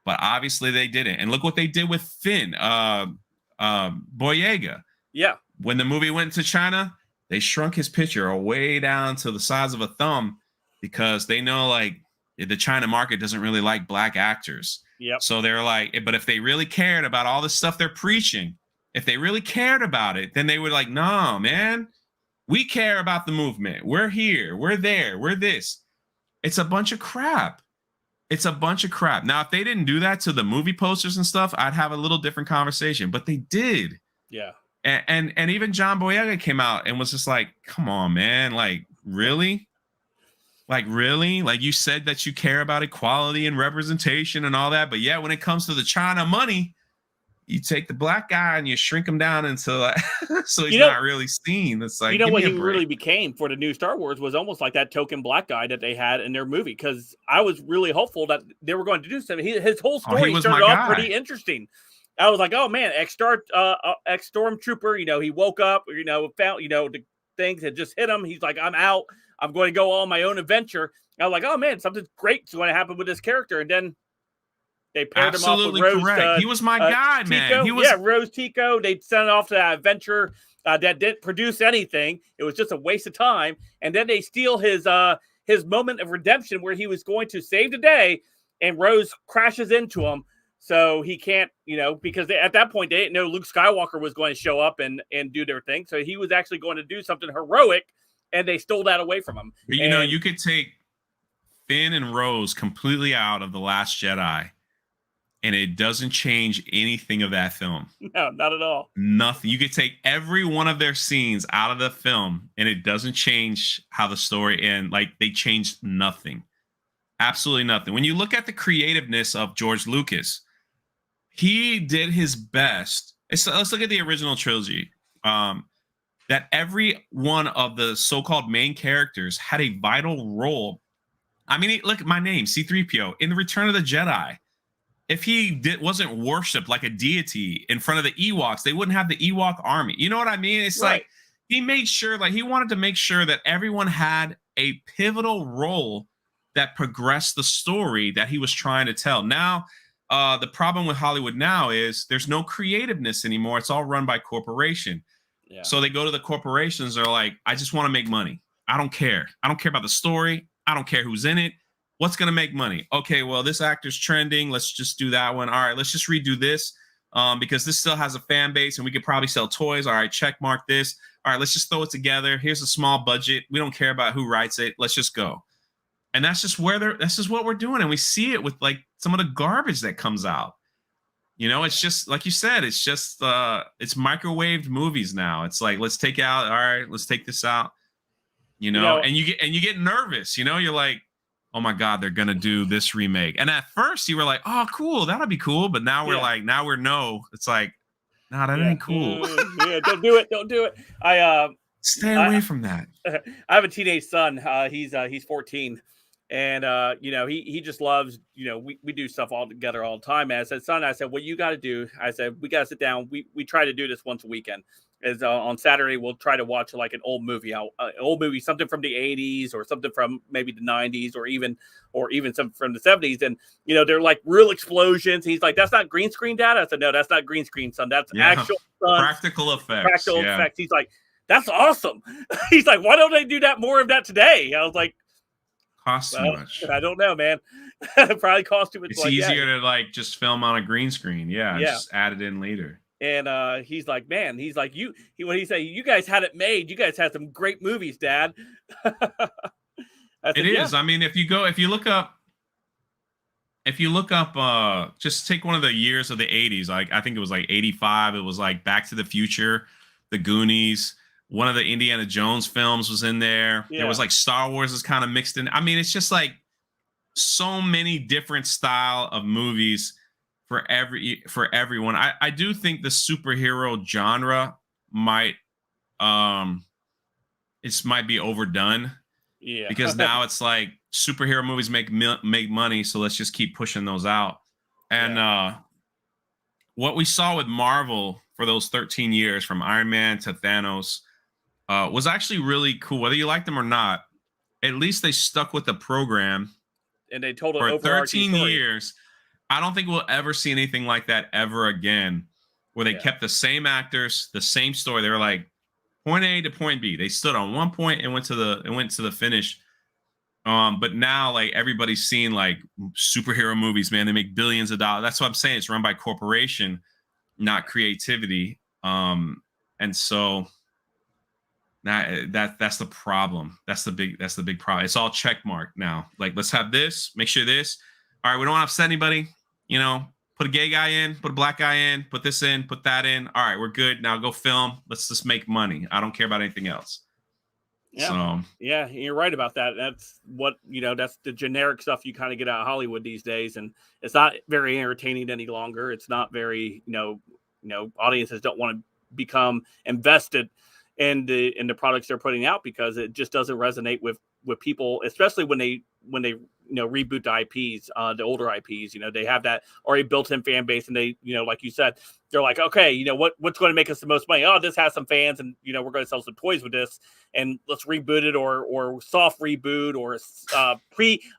But obviously they didn't. And look what they did with Finn, Boyega. Yeah. When the movie went to China, they shrunk his picture way down to the size of a thumb because they know like the China market doesn't really like black actors. Yep. So they're like, but if they really cared about all the stuff they're preaching, if they really cared about it, then they would like, no, man, we care about the movement. We're here. We're there. We're this. It's a bunch of crap. It's a bunch of crap. Now, if they didn't do that to the movie posters and stuff, I'd have a little different conversation, but they did. Yeah. And even John Boyega came out and was just like, come on, man. Like, really? Like, really? Like, you said that you care about equality and representation and all that. But yeah, when it comes to the China money, you take the black guy and you shrink him down into like, so he's not really seen. It's like, you know what he really became for the new Star Wars was almost like that token black guy that they had in their movie. Because I was really hopeful that they were going to do something. His whole story started off pretty interesting. I was like, oh man, ex-stormtrooper, you know, he woke up, you know, found, you know, the things had just hit him. He's like, I'm out. I'm going to go on my own adventure. I was like, oh man, something great is going to happen with this character. And then they paired him off with Rose. He was my guy, man. He was, Rose Tico. They sent it off to that adventure that didn't produce anything. It was just a waste of time. And then they steal his moment of redemption where he was going to save the day, and Rose crashes into him. So he can't, you know, because at that point they didn't know Luke Skywalker was going to show up and do their thing. So he was actually going to do something heroic, and they stole that away from him. You know, you could take Finn and Rose completely out of The Last Jedi, and it doesn't change anything of that film. No, not at all. Nothing. You could take every one of their scenes out of the film, and it doesn't change how the story ends. Like, they changed nothing. Absolutely nothing. When you look at the creativeness of George Lucas, he did his best. Let's look at the original trilogy. that every one of the so-called main characters had a vital role. I mean, look at my name, C-3PO, in the Return of the Jedi. If he wasn't worshipped like a deity in front of the Ewoks, they wouldn't have the Ewok army. You know what I mean? It's Right. like he made sure, like he wanted to make sure that everyone had a pivotal role that progressed the story that he was trying to tell. Now, the problem with Hollywood now is there's no creativeness anymore. It's all run by corporation. Yeah. So they go to the corporations. They're like, I just want to make money. I don't care. I don't care about the story. I don't care who's in it. What's going to make money? Okay, well, this actor's trending. Let's just do that one. All right, let's just redo this because this still has a fan base and we could probably sell toys. All right, check mark this. All right, let's just throw it together. Here's a small budget. We don't care about who writes it. Let's just go. And that's just that's just what we're doing. And we see it with like some of the garbage that comes out. You know, it's just like you said, it's just it's microwaved movies now. It's like, let's take out, all right, let's take this out. You know, and you get nervous, you know, you're like, oh my God, they're gonna do this remake. And at first you were like, oh, cool, that'll be cool. But now we're like, it's like, nah, that ain't cool. Yeah, don't do it. Don't do it. Stay away from that. I have a teenage son. He's 14. And you know, he just loves, you know, we do stuff all together all the time. And I said, son, I said, what you got to do, I said, we got to sit down. We try to do this once a weekend. Is on Saturday we'll try to watch like an old movie, something from the 80s or something from maybe the 90s or even some from the 70s. And you know, they're like real explosions. He's like, that's not green screen, Dad. I said, no, that's not green screen, son. That's actual practical effects. Practical effects. He's like, that's awesome. He's like, why don't they do that more of that today? I was like, costs too much. I don't know, man. It probably costs too much. It's easier to like just film on a green screen. Yeah. Just add it in later. And he's like, man, he's like, when he say, you guys had it made, you guys had some great movies, Dad. It is. I mean, if you look up, just take one of the years of the 80s. Like, I think it was like 85. It was like Back to the Future, The Goonies. One of the Indiana Jones films was in there. Yeah. There was like Star Wars is kind of mixed in. I mean, it's just like so many different style of movies for everyone. I do think the superhero genre might be overdone. Yeah. Because now it's like superhero movies make money, so let's just keep pushing those out. And what we saw with Marvel for those 13 years, from Iron Man to Thanos, was actually really cool. Whether you like them or not, at least they stuck with the program. And they told for 13 years. I don't think we'll ever see anything like that ever again, where they kept the same actors, the same story. They were like point A to point B. They stood on one point and went to the finish. But now like everybody's seeing like superhero movies, man. They make billions of dollars. That's what I'm saying. It's run by corporation, not creativity. And so that's the problem. That's the big problem. It's all check mark now. Like, let's have this, make sure this. All right, we don't want to upset anybody. You know, put a gay guy in, put a black guy in, put this in, put that in. All right, we're good. Now go film. Let's just make money. I don't care about anything else. Yeah. So, yeah, you're right about that. That's what, you know, that's the generic stuff you kind of get out of Hollywood these days. And it's not very entertaining any longer. It's not very, you know, audiences don't want to become invested in the products they're putting out because it just doesn't resonate with people, especially when they you know, reboot the IPs, the older IPs. You know, they have that already built-in fan base, and they, you know, like you said, they're like, okay, you know, what's going to make us the most money? Oh, this has some fans, and you know, we're going to sell some toys with this, and let's reboot it, or soft reboot, or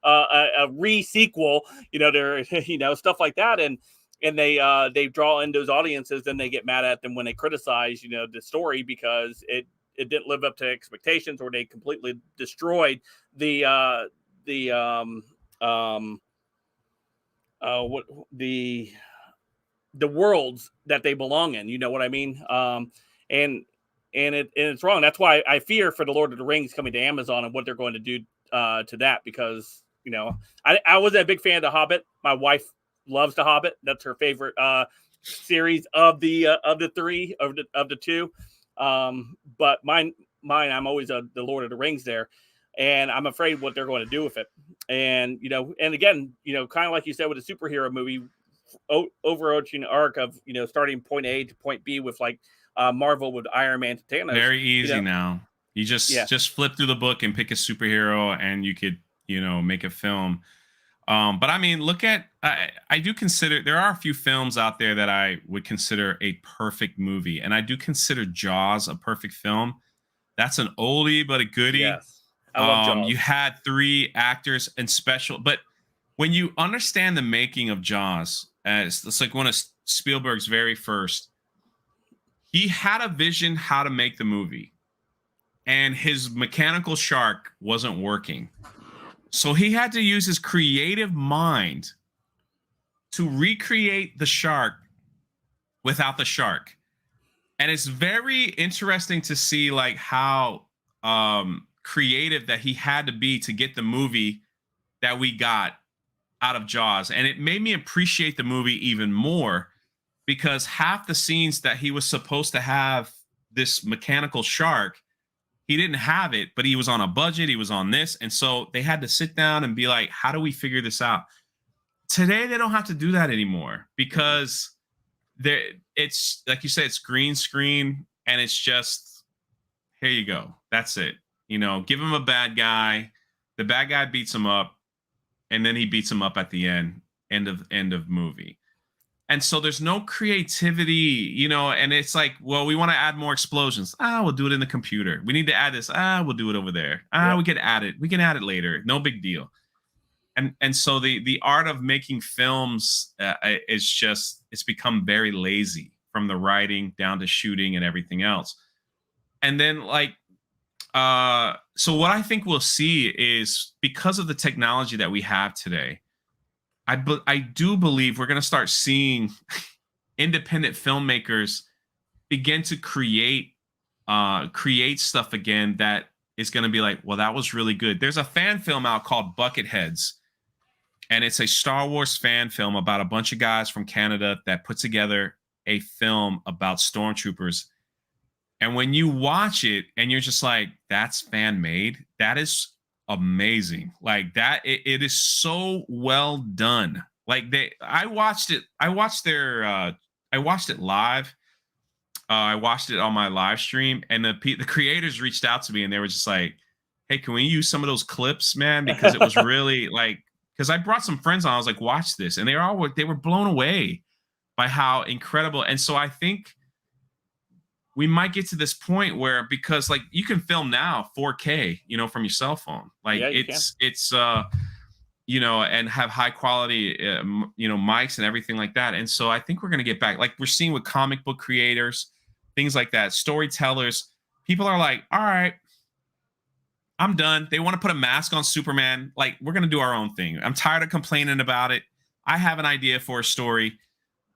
a re-sequel. You know, they're you know, stuff like that, and they draw in those audiences, and they get mad at them when they criticize, you know, the story because it didn't live up to expectations, or they completely destroyed the worlds that they belong in. You know what I mean? And it's wrong. That's why I fear for the Lord of the Rings coming to Amazon and what they're going to do to that, because, you know, I wasn't a big fan of The Hobbit. My wife loves The Hobbit. That's her favorite series of the three of the two. But mine, I'm always the Lord of the Rings there. And I'm afraid what they're going to do with it. And, you know, and again, you know, kind of like you said with a superhero movie, overarching arc of, you know, starting point A to point B with like Marvel with Iron Man to Thanos. Very easy now. You Yeah. just flip through the book and pick a superhero, and you could, make a film. But I mean, look at I do consider there are a few films out there that I would consider a perfect movie, and I do consider Jaws a perfect film. That's an oldie but a goodie. Yes. I love You Jaws. had three actors and special, but when you understand the making of Jaws, it's like one of Spielberg's very first, he had a vision how to make the movie, and his mechanical shark wasn't working. So he had to use his creative mind to recreate the shark without the shark. And it's very interesting to see like how creative that he had to be to get the movie that we got out of Jaws. And it made me appreciate the movie even more, because half the scenes that he was supposed to have this mechanical shark, he didn't have it, but he was on a budget, he was on this, and so they had to sit down and be like, how do we figure this out? Today they don't have to do that anymore, because it's like you said, it's green screen, and it's just, here you go, that's it. Give him a bad guy, the bad guy beats him up, and then he beats him up at the end of movie. And so there's no creativity, and it's like, well, we want to add more explosions. We'll do it in the computer. We need to add this. We'll do it over there. Yeah. We can add it. We can add it later. No big deal. And so the art of making films it's become very lazy, from the writing down to shooting and everything else. And then so what I think we'll see is, because of the technology that we have today, I do believe we're going to start seeing independent filmmakers begin to create stuff again that is going to be like, well, that was really good. There's a fan film out called Bucketheads, and it's a Star Wars fan film about a bunch of guys from Canada that put together a film about stormtroopers. And when you watch it and you're just like, that's fan made, that is amazing. Like that, it is so well done. Like I watched it live. I watched it on my live stream, and the creators reached out to me, and they were just like, hey, can we use some of those clips, man? Because it was really because I brought some friends on. I was like, watch this, and they were blown away by how incredible. And so I think we might get to this point where, because you can film now 4K, from your cell phone. It's and have high quality, mics and everything like that. And so I think we're going to get back, like we're seeing with comic book creators, things like that, storytellers. People are like, all right, I'm done. They want to put a mask on Superman. Like, we're going to do our own thing. I'm tired of complaining about it. I have an idea for a story.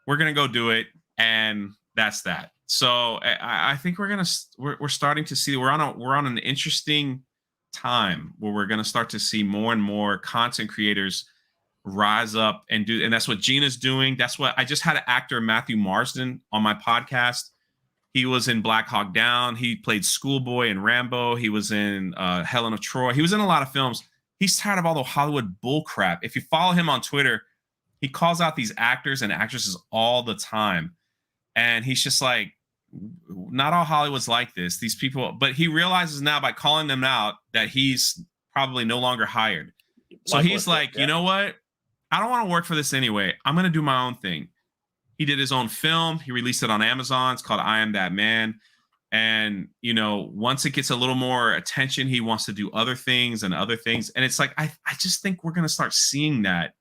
We're going to go do it. And that's that. So I think we're starting to see, we're on an interesting time where we're going to start to see more and more content creators rise up and do. And that's what Gina's doing. That's what I just had an actor, Matthew Marsden, on my podcast. He was in Black Hawk Down. He played Schoolboy in Rambo. He was in Helen of Troy. He was in a lot of films. He's tired of all the Hollywood bull crap. If you follow him on Twitter, he calls out these actors and actresses all the time. And he's just like, not all Hollywood's like this. These people, but he realizes now by calling them out that he's probably no longer hired. So he's like, you know what? I don't want to work for this anyway. I'm going to do my own thing. He did his own film. He released it on Amazon. It's called I Am That Man. And, once it gets a little more attention, he wants to do other things. And it's like, I just think we're going to start seeing that,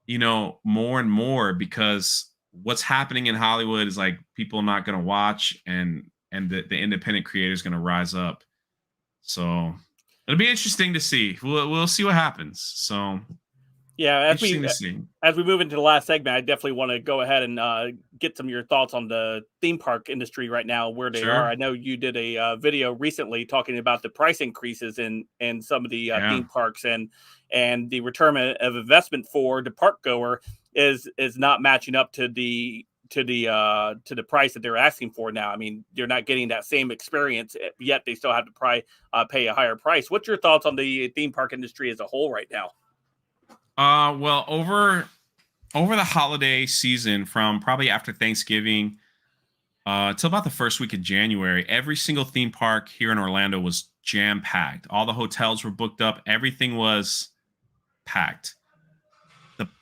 more and more, because what's happening in Hollywood is like people are not going to watch, and the independent creator is going to rise up. So it'll be interesting to see. We'll see what happens. So yeah, as we move into the last segment, I definitely want to go ahead and get some of your thoughts on the theme park industry right now, where they are. I know you did a video recently talking about the price increases in some of the theme parks, and the return of investment for the park goer is not matching up to the price that they're asking for now. I mean, they're not getting that same experience, yet they still have to pay a higher price. What's your thoughts on the theme park industry as a whole right now? Well, over the holiday season, from probably after Thanksgiving Till about the first week of January, every single theme park here in Orlando was jam packed. All the hotels were booked up. Everything was packed.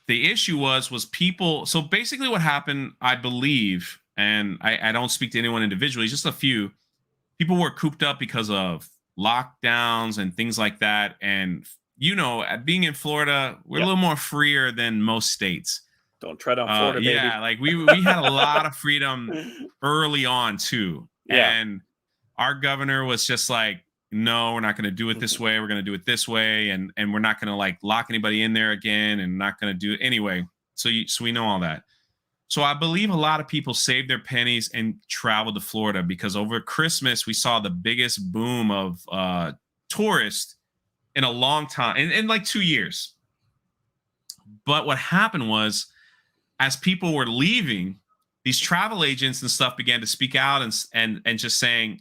The issue was people. So basically, what happened, I believe, and I don't speak to anyone individually, just a few people were cooped up because of lockdowns and things like that. And being in Florida, we're a Yep. little more freer than most states. Don't tread on Florida, baby. Yeah, like we had a lot of freedom early on too. Yeah. And our governor was just like, no, we're not going to do it this way. We're going to do it this way, and we're not going to like lock anybody in there again, and not going to do it anyway. So we know all that. So I believe a lot of people saved their pennies and traveled to Florida because over Christmas we saw the biggest boom of tourists in a long time, in like 2 years. But what happened was, as people were leaving, these travel agents and stuff began to speak out and just saying,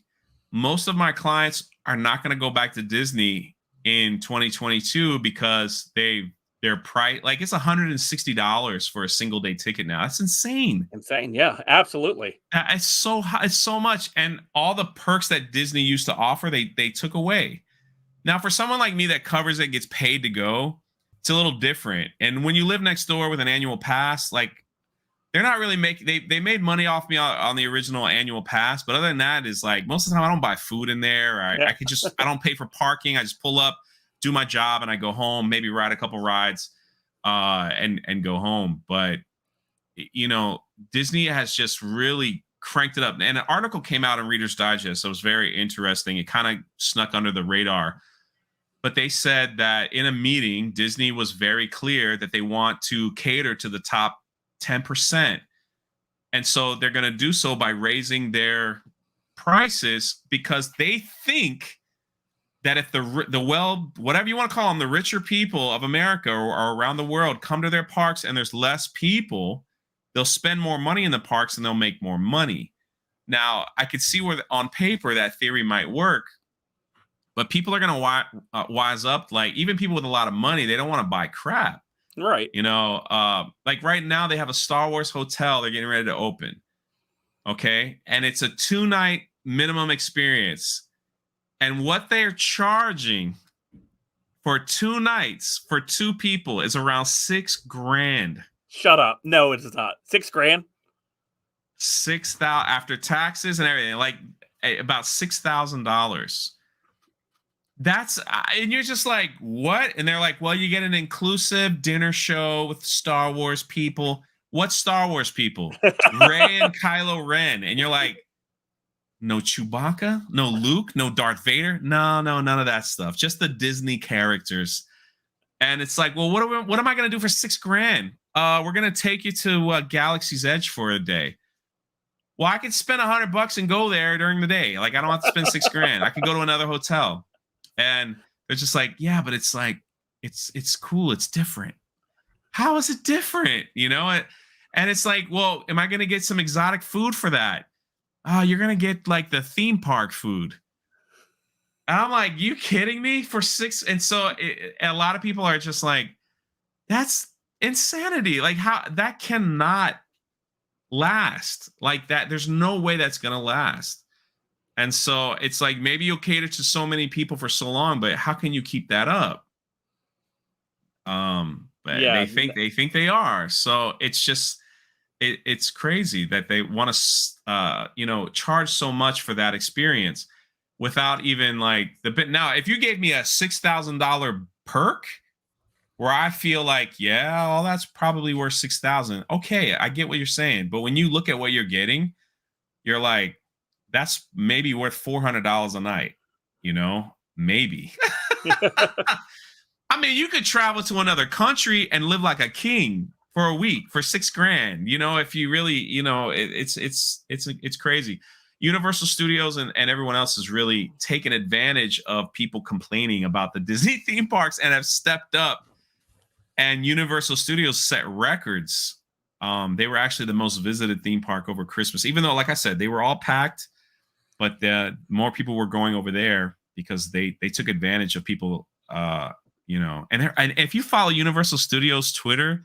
most of my clients are not going to go back to Disney in 2022 because their price, like, it's $160 for a single day ticket now. That's insane. Insane. Yeah, absolutely. It's so high, it's so much, and all the perks that Disney used to offer, they took away. Now, for someone like me that covers it, gets paid to go, it's a little different. And when you live next door with an annual pass, like, they're not really making, they made money off me on the original annual pass, but other than that, is like, most of the time I don't buy food in there. I could just, I don't pay for parking. I just pull up, do my job, and I go home, maybe ride a couple rides and go home. But Disney has just really cranked it up. And an article came out in Reader's Digest, so it was very interesting. It kind of snuck under the radar. But they said that in a meeting, Disney was very clear that they want to cater to the top 10%. And so they're going to do so by raising their prices, because they think that if whatever you want to call them, the richer people of America or around the world come to their parks and there's less people, they'll spend more money in the parks and they'll make more money. Now, I could see where on paper that theory might work, but people are going to wise up. Like, even people with a lot of money, they don't want to buy crap. Right. Like right now they have a Star Wars hotel they're getting ready to open. Okay. And it's a 2-night minimum experience. And what they're charging for 2 nights for 2 people is around $6,000. Shut up. No, it's not. $6,000. 6,000 after taxes and everything, like about $6,000. That's, and you're just like, what? And they're like, well, you get an inclusive dinner show with Star Wars people. What Star Wars people? Rey and Kylo Ren. And you're like, no Chewbacca, no Luke, no Darth Vader. No, none of that stuff. Just the Disney characters. And it's like, well, what am I going to do for $6,000? We're going to take you to Galaxy's Edge for a day. Well, I could spend $100 and go there during the day. Like, I don't have to spend $6,000. I could go to another hotel. And they're just like, yeah, but it's like, it's cool. It's different. How is it different? And it's like, well, am I going to get some exotic food for that? You're going to get like the theme park food. And I'm like, you kidding me? For $6? And so a lot of people are just like, that's insanity. Like, how that cannot last like that. There's no way that's going to last. And so it's like, maybe you'll cater to so many people for so long, but how can you keep that up? But yeah, they think they are. So it's just, it's crazy that they want to, charge so much for that experience without even like the bit. Now, if you gave me a $6,000 perk where I feel like, yeah, well, that's probably worth $6,000. Okay, I get what you're saying. But when you look at what you're getting, you're like, that's maybe worth $400 a night, maybe. I mean, you could travel to another country and live like a king for a week for $6,000. If you really, it's crazy. Universal Studios and everyone else has really taken advantage of people complaining about the Disney theme parks and have stepped up. And Universal Studios set records. They were actually the most visited theme park over Christmas, even though, like I said, they were all packed. But more people were going over there because they took advantage of people, And if you follow Universal Studios Twitter,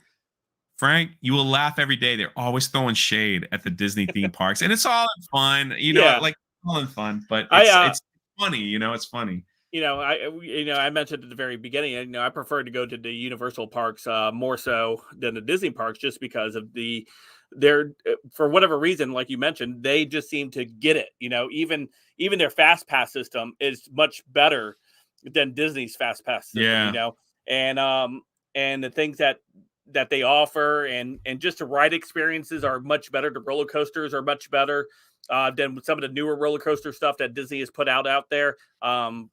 Frank, you will laugh every day. They're always throwing shade at the Disney theme parks, and it's all in fun, Yeah. like all in fun. But I it's funny, it's funny. I mentioned at the very beginning, I prefer to go to the Universal parks more so than the Disney parks, just because of their for whatever reason, like you mentioned, they just seem to get it. Even their fast pass system is much better than Disney's fast pass system. Yeah, And the things that they offer, and just the ride experiences are much better. The roller coasters are much better than some of the newer roller coaster stuff that Disney has put out there.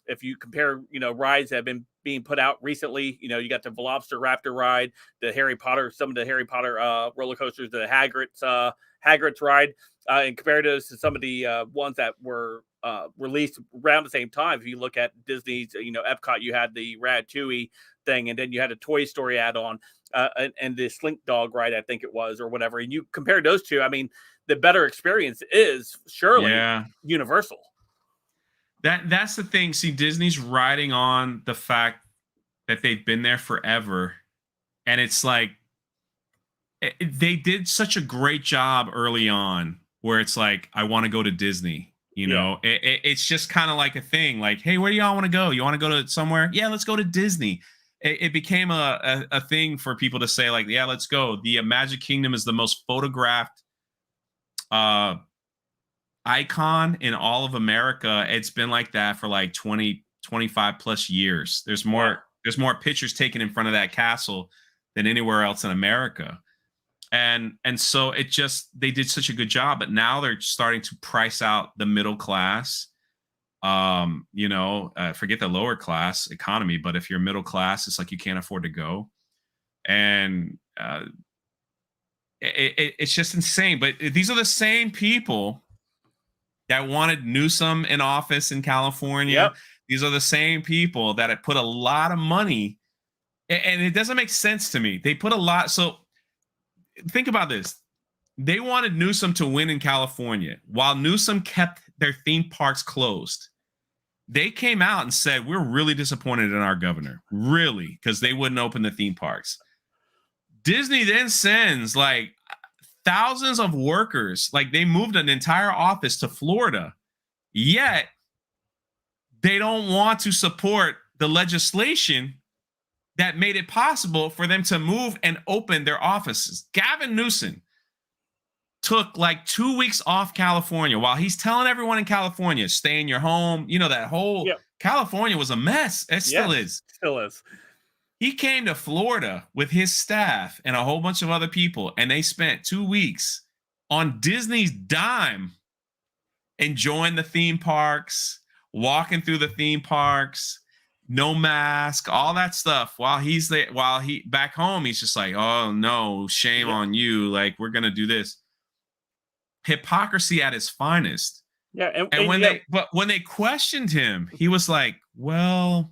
If you compare, rides that have been being put out recently, you got the Velociraptor Raptor ride, the Harry Potter, some of the Harry Potter roller coasters, the Hagrid's ride, and compare those to some of the ones that were released around the same time. If you look at Disney's, Epcot, you had the Ratatouille thing, and then you had a Toy Story add-on, and the Slink Dog ride, I think it was, or whatever. And you compare those two, I mean, the better experience is surely yeah. Universal. That's the thing. See, Disney's riding on the fact that they've been there forever, and it's like they did such a great job early on, where it's like, I want to go to Disney. Yeah. It's just kind of like a thing. Like, hey, where do y'all want to go? You want to go to somewhere? Yeah, let's go to Disney. It became a thing for people to say, like, yeah, let's go. The Magic Kingdom is the most photographed icon in all of America. It's been like that for like 20, 25 plus years. There's more pictures taken in front of that castle than anywhere else in America. And so they did such a good job, but now they're starting to price out the middle class. Forget the lower class economy, but if you're middle class, it's like you can't afford to go. And it's just insane. But these are the same people that wanted Newsom in office in California. Yep. These are the same people that had put a lot of money, and it doesn't make sense to me. They put a lot. So think about this. They wanted Newsom to win in California while Newsom kept their theme parks closed. They came out and said, we're really disappointed in our governor, really, because they wouldn't open the theme parks. Disney then sends like thousands of workers, like they moved an entire office to Florida, yet they don't want to support the legislation that made it possible for them to move and open their offices. Gavin Newsom took like 2 weeks off California while he's telling everyone in California, stay in your home. That whole California was a mess. It still is. Still is. He came to Florida with his staff and a whole bunch of other people, and they spent 2 weeks on Disney's dime enjoying the theme parks, walking through the theme parks, no mask, all that stuff. While he's there, back home, he's just like, oh no, shame on you. Like, we're gonna do this. Hypocrisy at its finest. Yeah, when they questioned him, he was like, well,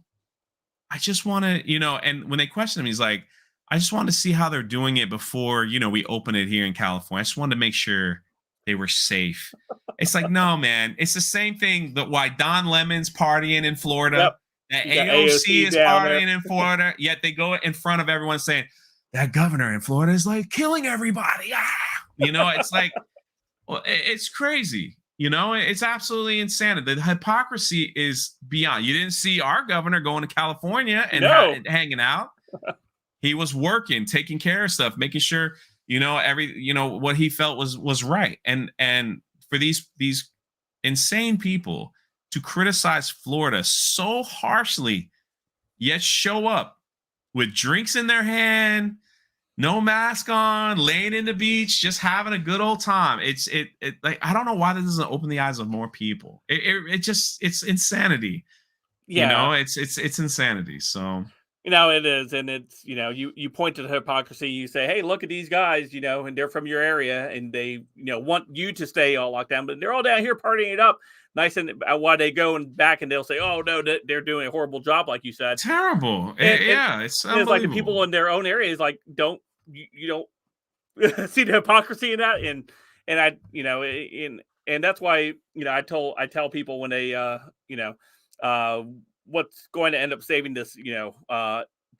I just want to, and when they questioned him, he's like, I just wanted to see how they're doing it before, we open it here in California. I just wanted to make sure they were safe. It's like, no, man, it's the same thing that why Don Lemon's partying in Florida, that AOC is partying in Florida, yet they go in front of everyone saying, that governor in Florida is like killing everybody. It's like, well, it's crazy. It's absolutely insanity. The hypocrisy is beyond. You didn't see our governor going to California and hanging out. He was working, taking care of stuff, making sure, what he felt was right. And for these insane people to criticize Florida so harshly, yet show up with drinks in their hand, no mask on, laying in the beach, just having a good old time. It's like, I don't know why this doesn't open the eyes of more people. It's insanity. Yeah. It's insanity. So it is, and it's you point to the hypocrisy. You say, hey, look at these guys, and they're from your area, and they want you to stay all locked down, but they're all down here partying it up nice, and while they go and back, and they'll say, oh no, they're doing a horrible job, like you said. Terrible. It's like the people in their own areas, like, you don't see the hypocrisy in that, and I and that's why I tell people when they what's going to end up saving this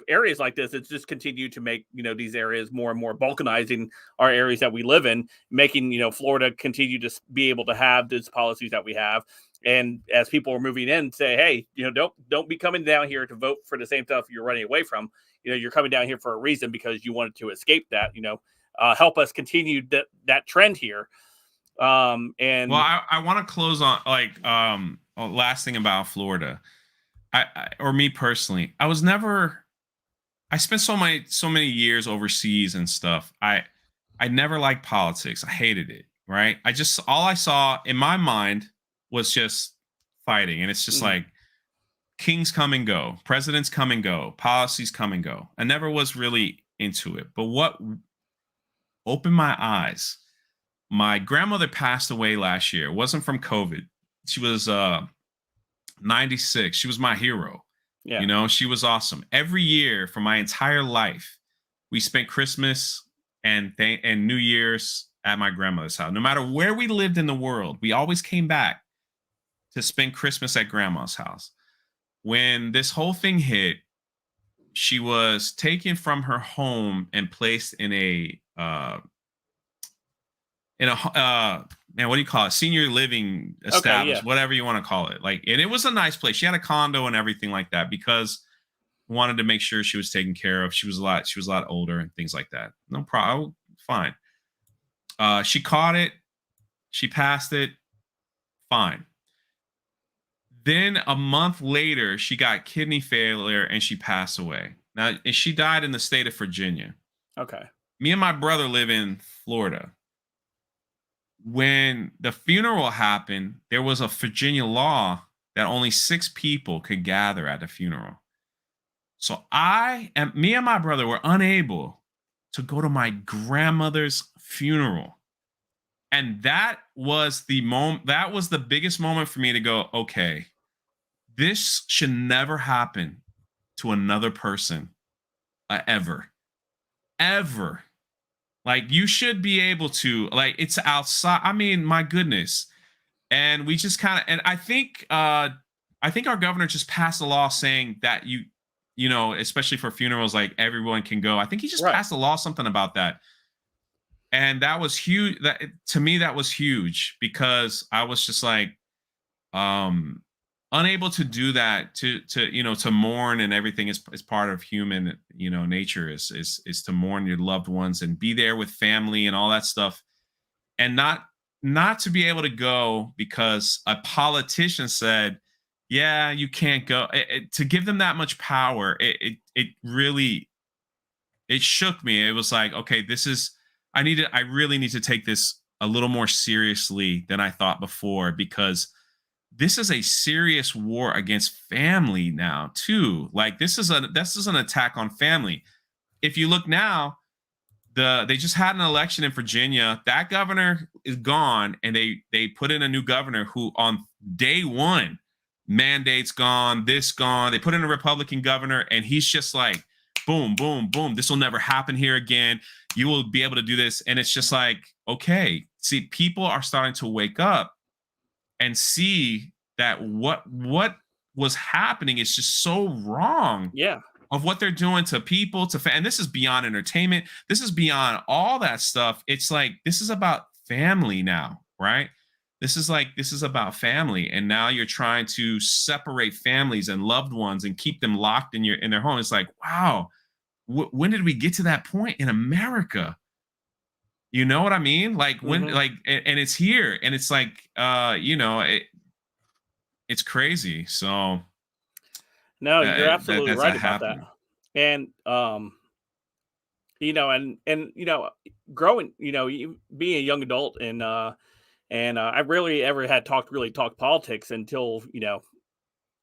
areas like this, it's just continued to make, these areas more and more balkanizing our areas that we live in, making, Florida continue to be able to have these policies that we have. And as people are moving in, say, hey, don't be coming down here to vote for the same stuff you're running away from. You're coming down here for a reason because you wanted to escape that. Help us continue that trend here. And well, I want to close on last thing about Florida. Or me personally, I spent so many years overseas and stuff. I never liked politics. I hated it. Right. All I saw in my mind was just fighting. And it's just like kings come and go, presidents come and go, policies come and go. I never was really into it. But what opened my eyes, my grandmother passed away last year. It wasn't from COVID. She was 96. She was my hero. Yeah. She was awesome. Every year for my entire life, we spent Christmas and New Year's at my grandmother's house. No matter where we lived in the world, we always came back to spend Christmas at grandma's house. When this whole thing hit, she was taken from her home and placed in a man, what do you call it? Senior living establishment, whatever you want to call it. And it was a nice place. She had a condo and everything like that because we wanted to make sure she was taken care of. She was a lot older and things like that. No problem. Fine. She caught it. She passed it. Fine. Then a month later, she got kidney failure and she passed away. Now, she died in the state of Virginia. Okay. Me and my brother live in Florida. When the funeral happened, there was a Virginia law that only 6 people could gather at the funeral. So me and my brother were unable to go to my grandmother's funeral. And that was the moment, that was the biggest moment for me to go, okay, this should never happen to another person ever. You should be able to, it's outside. I mean, my goodness. And we just kind of, and I think our governor just passed a law saying that especially for funerals, everyone can go. I think he just passed a law, something about that. And that was huge. To me, that was huge because I was just unable to do that, to mourn, and everything is part of human, nature is to mourn your loved ones and be there with family and all that stuff. And not to be able to go because a politician said, yeah, you can't go. To give them that much power, it really, it shook me. It was like, okay, I really need to take this a little more seriously than I thought before, because this is a serious war against family now too. This is an attack on family. If you look now, they just had an election in Virginia. That governor is gone, and they put in a new governor who on day one, mandates gone, this gone. They put in a Republican governor, and he's just like, boom, boom, boom. This will never happen here again. You will be able to do this. And it's just like, okay, see, people are starting to wake up and see that what was happening is just so wrong. Yeah. Of what they're doing to people, and this is beyond entertainment. This is beyond all that stuff. It's like, this is about family now, right? This is about family. And now you're trying to separate families and loved ones and keep them locked in their home. It's like, wow, when did we get to that point in America? You know what I mean? When, and it's here, and it's like, it's crazy. So no, you're absolutely right about that. And growing, being a young adult, and I rarely ever had talked politics until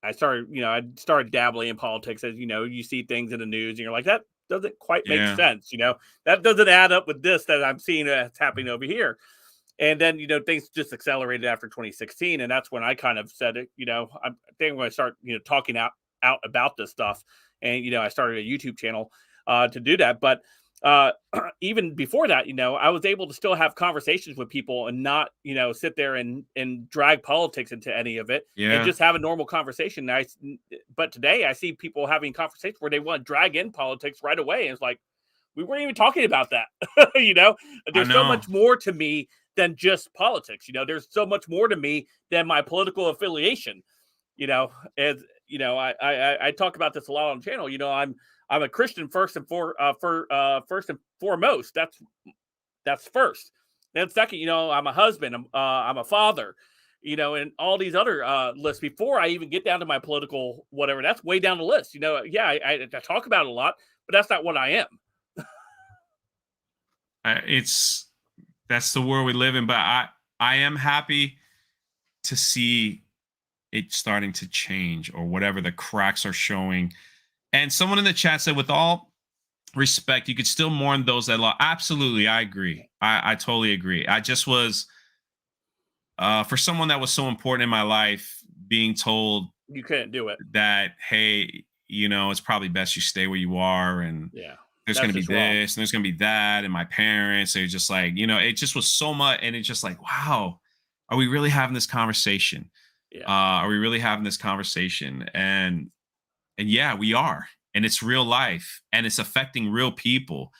I started dabbling in politics. As you see things in the news, and you're like, that doesn't quite make sense. That doesn't add up with this that I'm seeing that's happening over here. And then, things just accelerated after 2016. And that's when I kind of said, I think I'm going to start, talking out about this stuff. And, I started a YouTube channel to do that. But uh, even before that, I was able to still have conversations with people and not, sit there and drag politics into any of it and Yeah, just have a normal conversation. But today I see people having conversations where they want to drag in politics right away. And it's like, we weren't even talking about that. I There's so know. much more to me than just politics. There's so much more to me than my political affiliation. As I talk about this a lot on the channel. I'm a Christian first and foremost. That's first. Then second, I'm a husband. I'm a father. And all these other lists before I even get down to my political whatever. That's way down the list. Yeah, I talk about it a lot, but that's not what I am. It's that's the world we live in. But I am happy to see it starting to change, or whatever the cracks are showing. And someone in the chat said, with all respect, you could still mourn those that lost. Absolutely, I agree. I totally agree. I just was for someone that was so important in my life, being told You couldn't do it. that, hey, it's probably best you stay where you are, and Yeah, there's going that's to be just wrong. this and there's going to be that, and my parents, they're just like, it just was so much. And it's just like, wow, are we really having this conversation? Yeah. Are we really having this conversation? And yeah, we are. And it's real life, and it's affecting real people,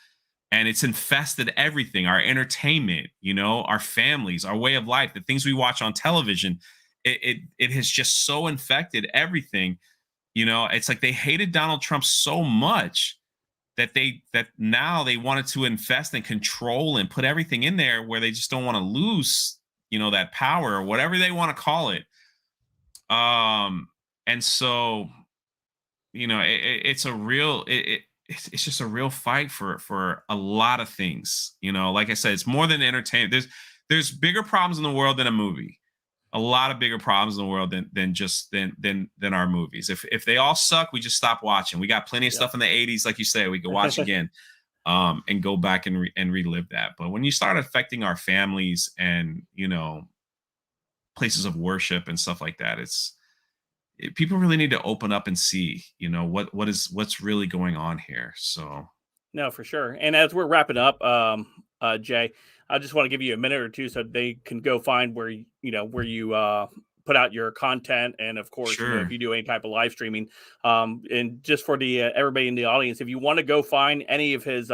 and it's infested everything, our entertainment, our families, our way of life, the things we watch on television. It has just so infected everything. It's like they hated Donald Trump so much that now they wanted to invest and control and put everything in there, where they just don't want to lose, that power, or whatever they want to call it. And so, it's a real it's just a real fight for a lot of things. Like I said, it's more than entertainment. There's bigger problems in the world than a movie. A lot of bigger problems in the world than our movies. If they all suck, we just stop watching. We got plenty of Yep. stuff in the 80s, like you say, we could watch again, and go back and relive that. But when you start affecting our families and places of worship and stuff like that, people really need to open up and see, what's really going on here. So No, for sure. And as we're wrapping up, Jay, I just want to give you a minute or two so they can go find where you put out your content, and of course, if sure. you do any type of live streaming, and just for the everybody in the audience, if you want to go find any of his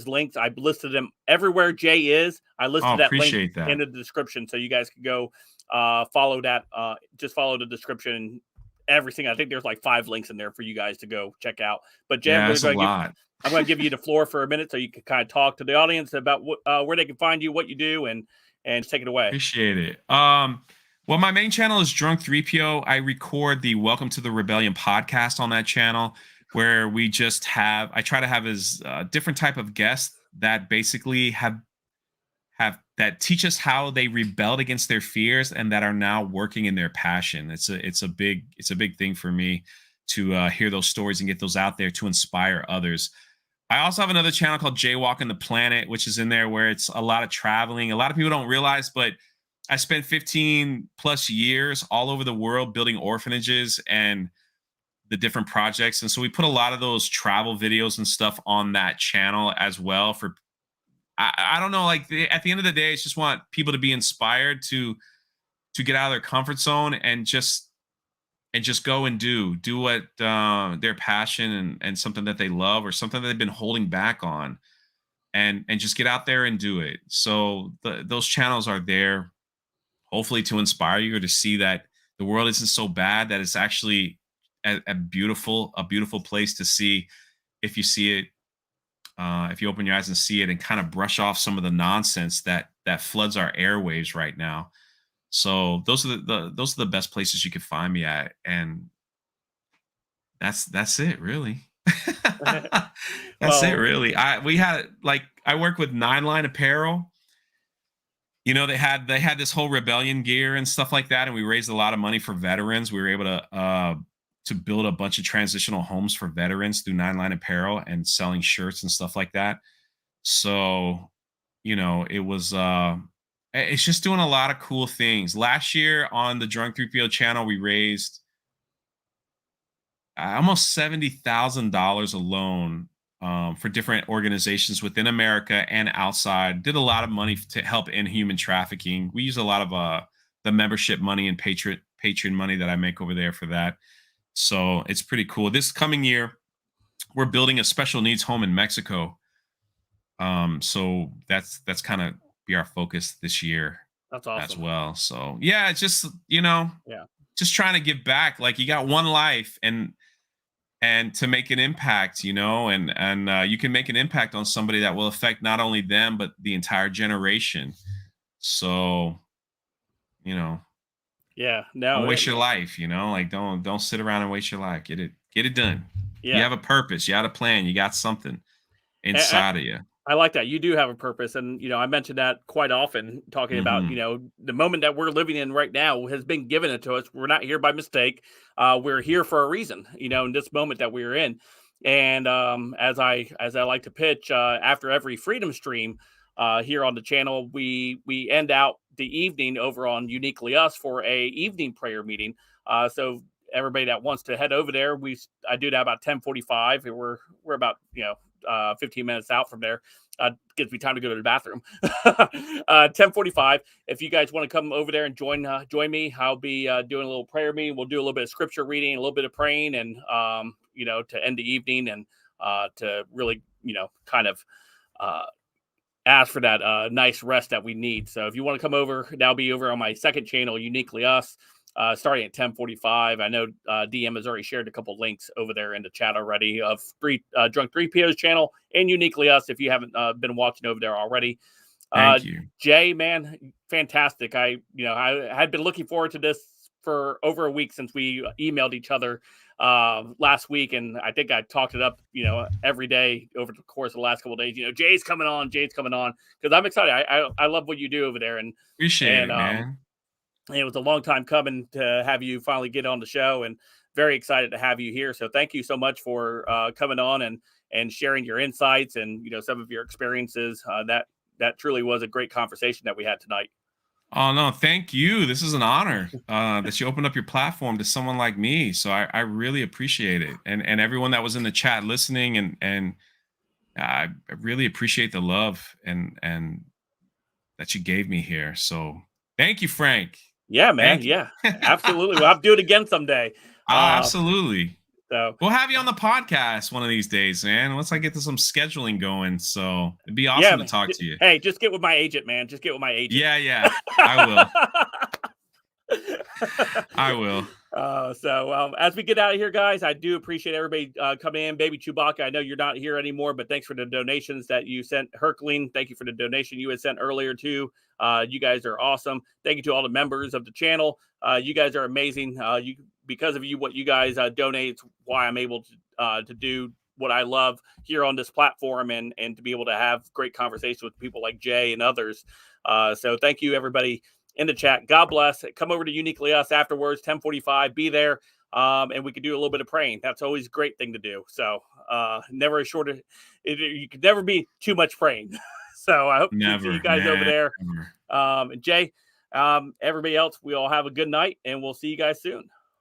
links, I've listed them everywhere. Jay is. I Oh, listed that link appreciate in that. the description, so you guys can go follow that. Just follow the description. Everything. I think there's like 5 links in there for you guys to go check out. But Jay, Yeah, it's a lot. I'm going to give you the floor for a minute so you can kind of talk to the audience about where they can find you, what you do, and take it away. Appreciate it. Well, my main channel is Drunk 3PO. I record the Welcome to the Rebellion podcast on that channel, where I try to have as different type of guests that basically have that teach us how they rebelled against their fears and that are now working in their passion. It's a big thing for me to hear those stories and get those out there to inspire others. I also have another channel called Jaywalking the Planet, which is in there, where it's a lot of traveling. A lot of people don't realize, but I spent 15 plus years all over the world building orphanages and the different projects. And so we put a lot of those travel videos and stuff on that channel as well. I don't know, like at the end of the day, I just want people to be inspired to get out of their comfort zone and just go and do what their passion and something that they love, or something that they've been holding back on, and just get out there and do it. So those channels are there, hopefully to inspire you, or to see that the world isn't so bad, that it's actually a beautiful place to see, if you see it, if you open your eyes and see it, and kind of brush off some of the nonsense that floods our airwaves right now. So those are the best places you can find me at, and that's it really. That's it Well, really. I work with Nine Line Apparel. They had this whole rebellion gear and stuff like that, and we raised a lot of money for veterans. We were able to build a bunch of transitional homes for veterans through Nine Line Apparel and selling shirts and stuff like that. So, it was it's just doing a lot of cool things. Last year on the Drunk 3PO channel, we raised almost $70,000 alone for different organizations within America and outside. Did a lot of money to help end human trafficking. We use a lot of the membership money and Patreon money that I make over there for that. So it's pretty cool. This coming year, we're building a special needs home in Mexico. So that's kind of be our focus this year That's as awesome. well. So yeah, it's just Yeah. just trying to give back. Like, you got one life, and to make an impact, and you can make an impact on somebody that will affect not only them but the entire generation. So, you know, Yeah. No. don't waste your life. Like, don't sit around and waste your life. Get it done. You Yeah. have a purpose. You got a plan. You got something I, inside of you. I like that. You do have a purpose. And, I mentioned that quite often, talking about, Hmm. the moment that we're living in right now has been given it to us. We're not here by mistake. We're here for a reason, in this moment that we're in. And as I like to pitch, after every freedom stream here on the channel, we end out the evening over on Uniquely Us for a evening prayer meeting. So everybody that wants to head over there, I do that about 10:45. We're about 15 minutes out from there. Gives me time to go to the bathroom. 10:45. If you guys want to come over there and join me, I'll be doing a little prayer meeting. We'll do a little bit of scripture reading, a little bit of praying, and to end the evening, and to really kind of uh, ask for that nice rest that we need. So if you want to come over, that'll be over on my second channel, Uniquely Us. Starting at 10:45. I know DM has already shared a couple links over there in the chat already of Drunk 3PO's channel and Uniquely Us if you haven't been watching over there already. Thank you. Jay, man, fantastic. I had been looking forward to this for over a week since we emailed each other last week, and I think I talked it up, every day over the course of the last couple of days. Jay's coming on, because I'm excited. I love what you do over there, and Appreciate and it, man. it was a long time coming to have you finally get on the show, and very excited to have you here. So thank you so much for coming on and sharing your insights and some of your experiences. That truly was a great conversation that we had tonight. Oh no, thank you. This is an honor that you opened up your platform to someone like me. So I really appreciate it, and everyone that was in the chat listening, and I really appreciate the love and that you gave me here. So thank you, Frank. Yeah, man. Thank you. Yeah, absolutely. We'll have to do it again someday. Uh, Absolutely. so We'll have you on the podcast one of these days, man. Once I get to some scheduling going, so it'd be yeah, awesome to man. talk to you. Hey, just get with my agent, man. Just get with my agent. Yeah, I will. I will. As we get out of here, guys, I do appreciate everybody coming in. Baby Chewbacca, I know you're not here anymore, but thanks for the donations that you sent. Herculean, thank you for the donation you had sent earlier too. You guys are awesome. Thank you to all the members of the channel. You guys are amazing. Because of you, what you guys donate, it's why I'm able to do what I love here on this platform, and to be able to have great conversations with people like Jay and others. So thank you, everybody in the chat. God bless. Come over to Uniquely Us afterwards, 10:45. Be there, and we could do a little bit of praying. That's always a great thing to do. So never as short. You could never be too much praying. So I hope to see you guys over there. Never. And Jay, everybody else, we all have a good night, and we'll see you guys soon.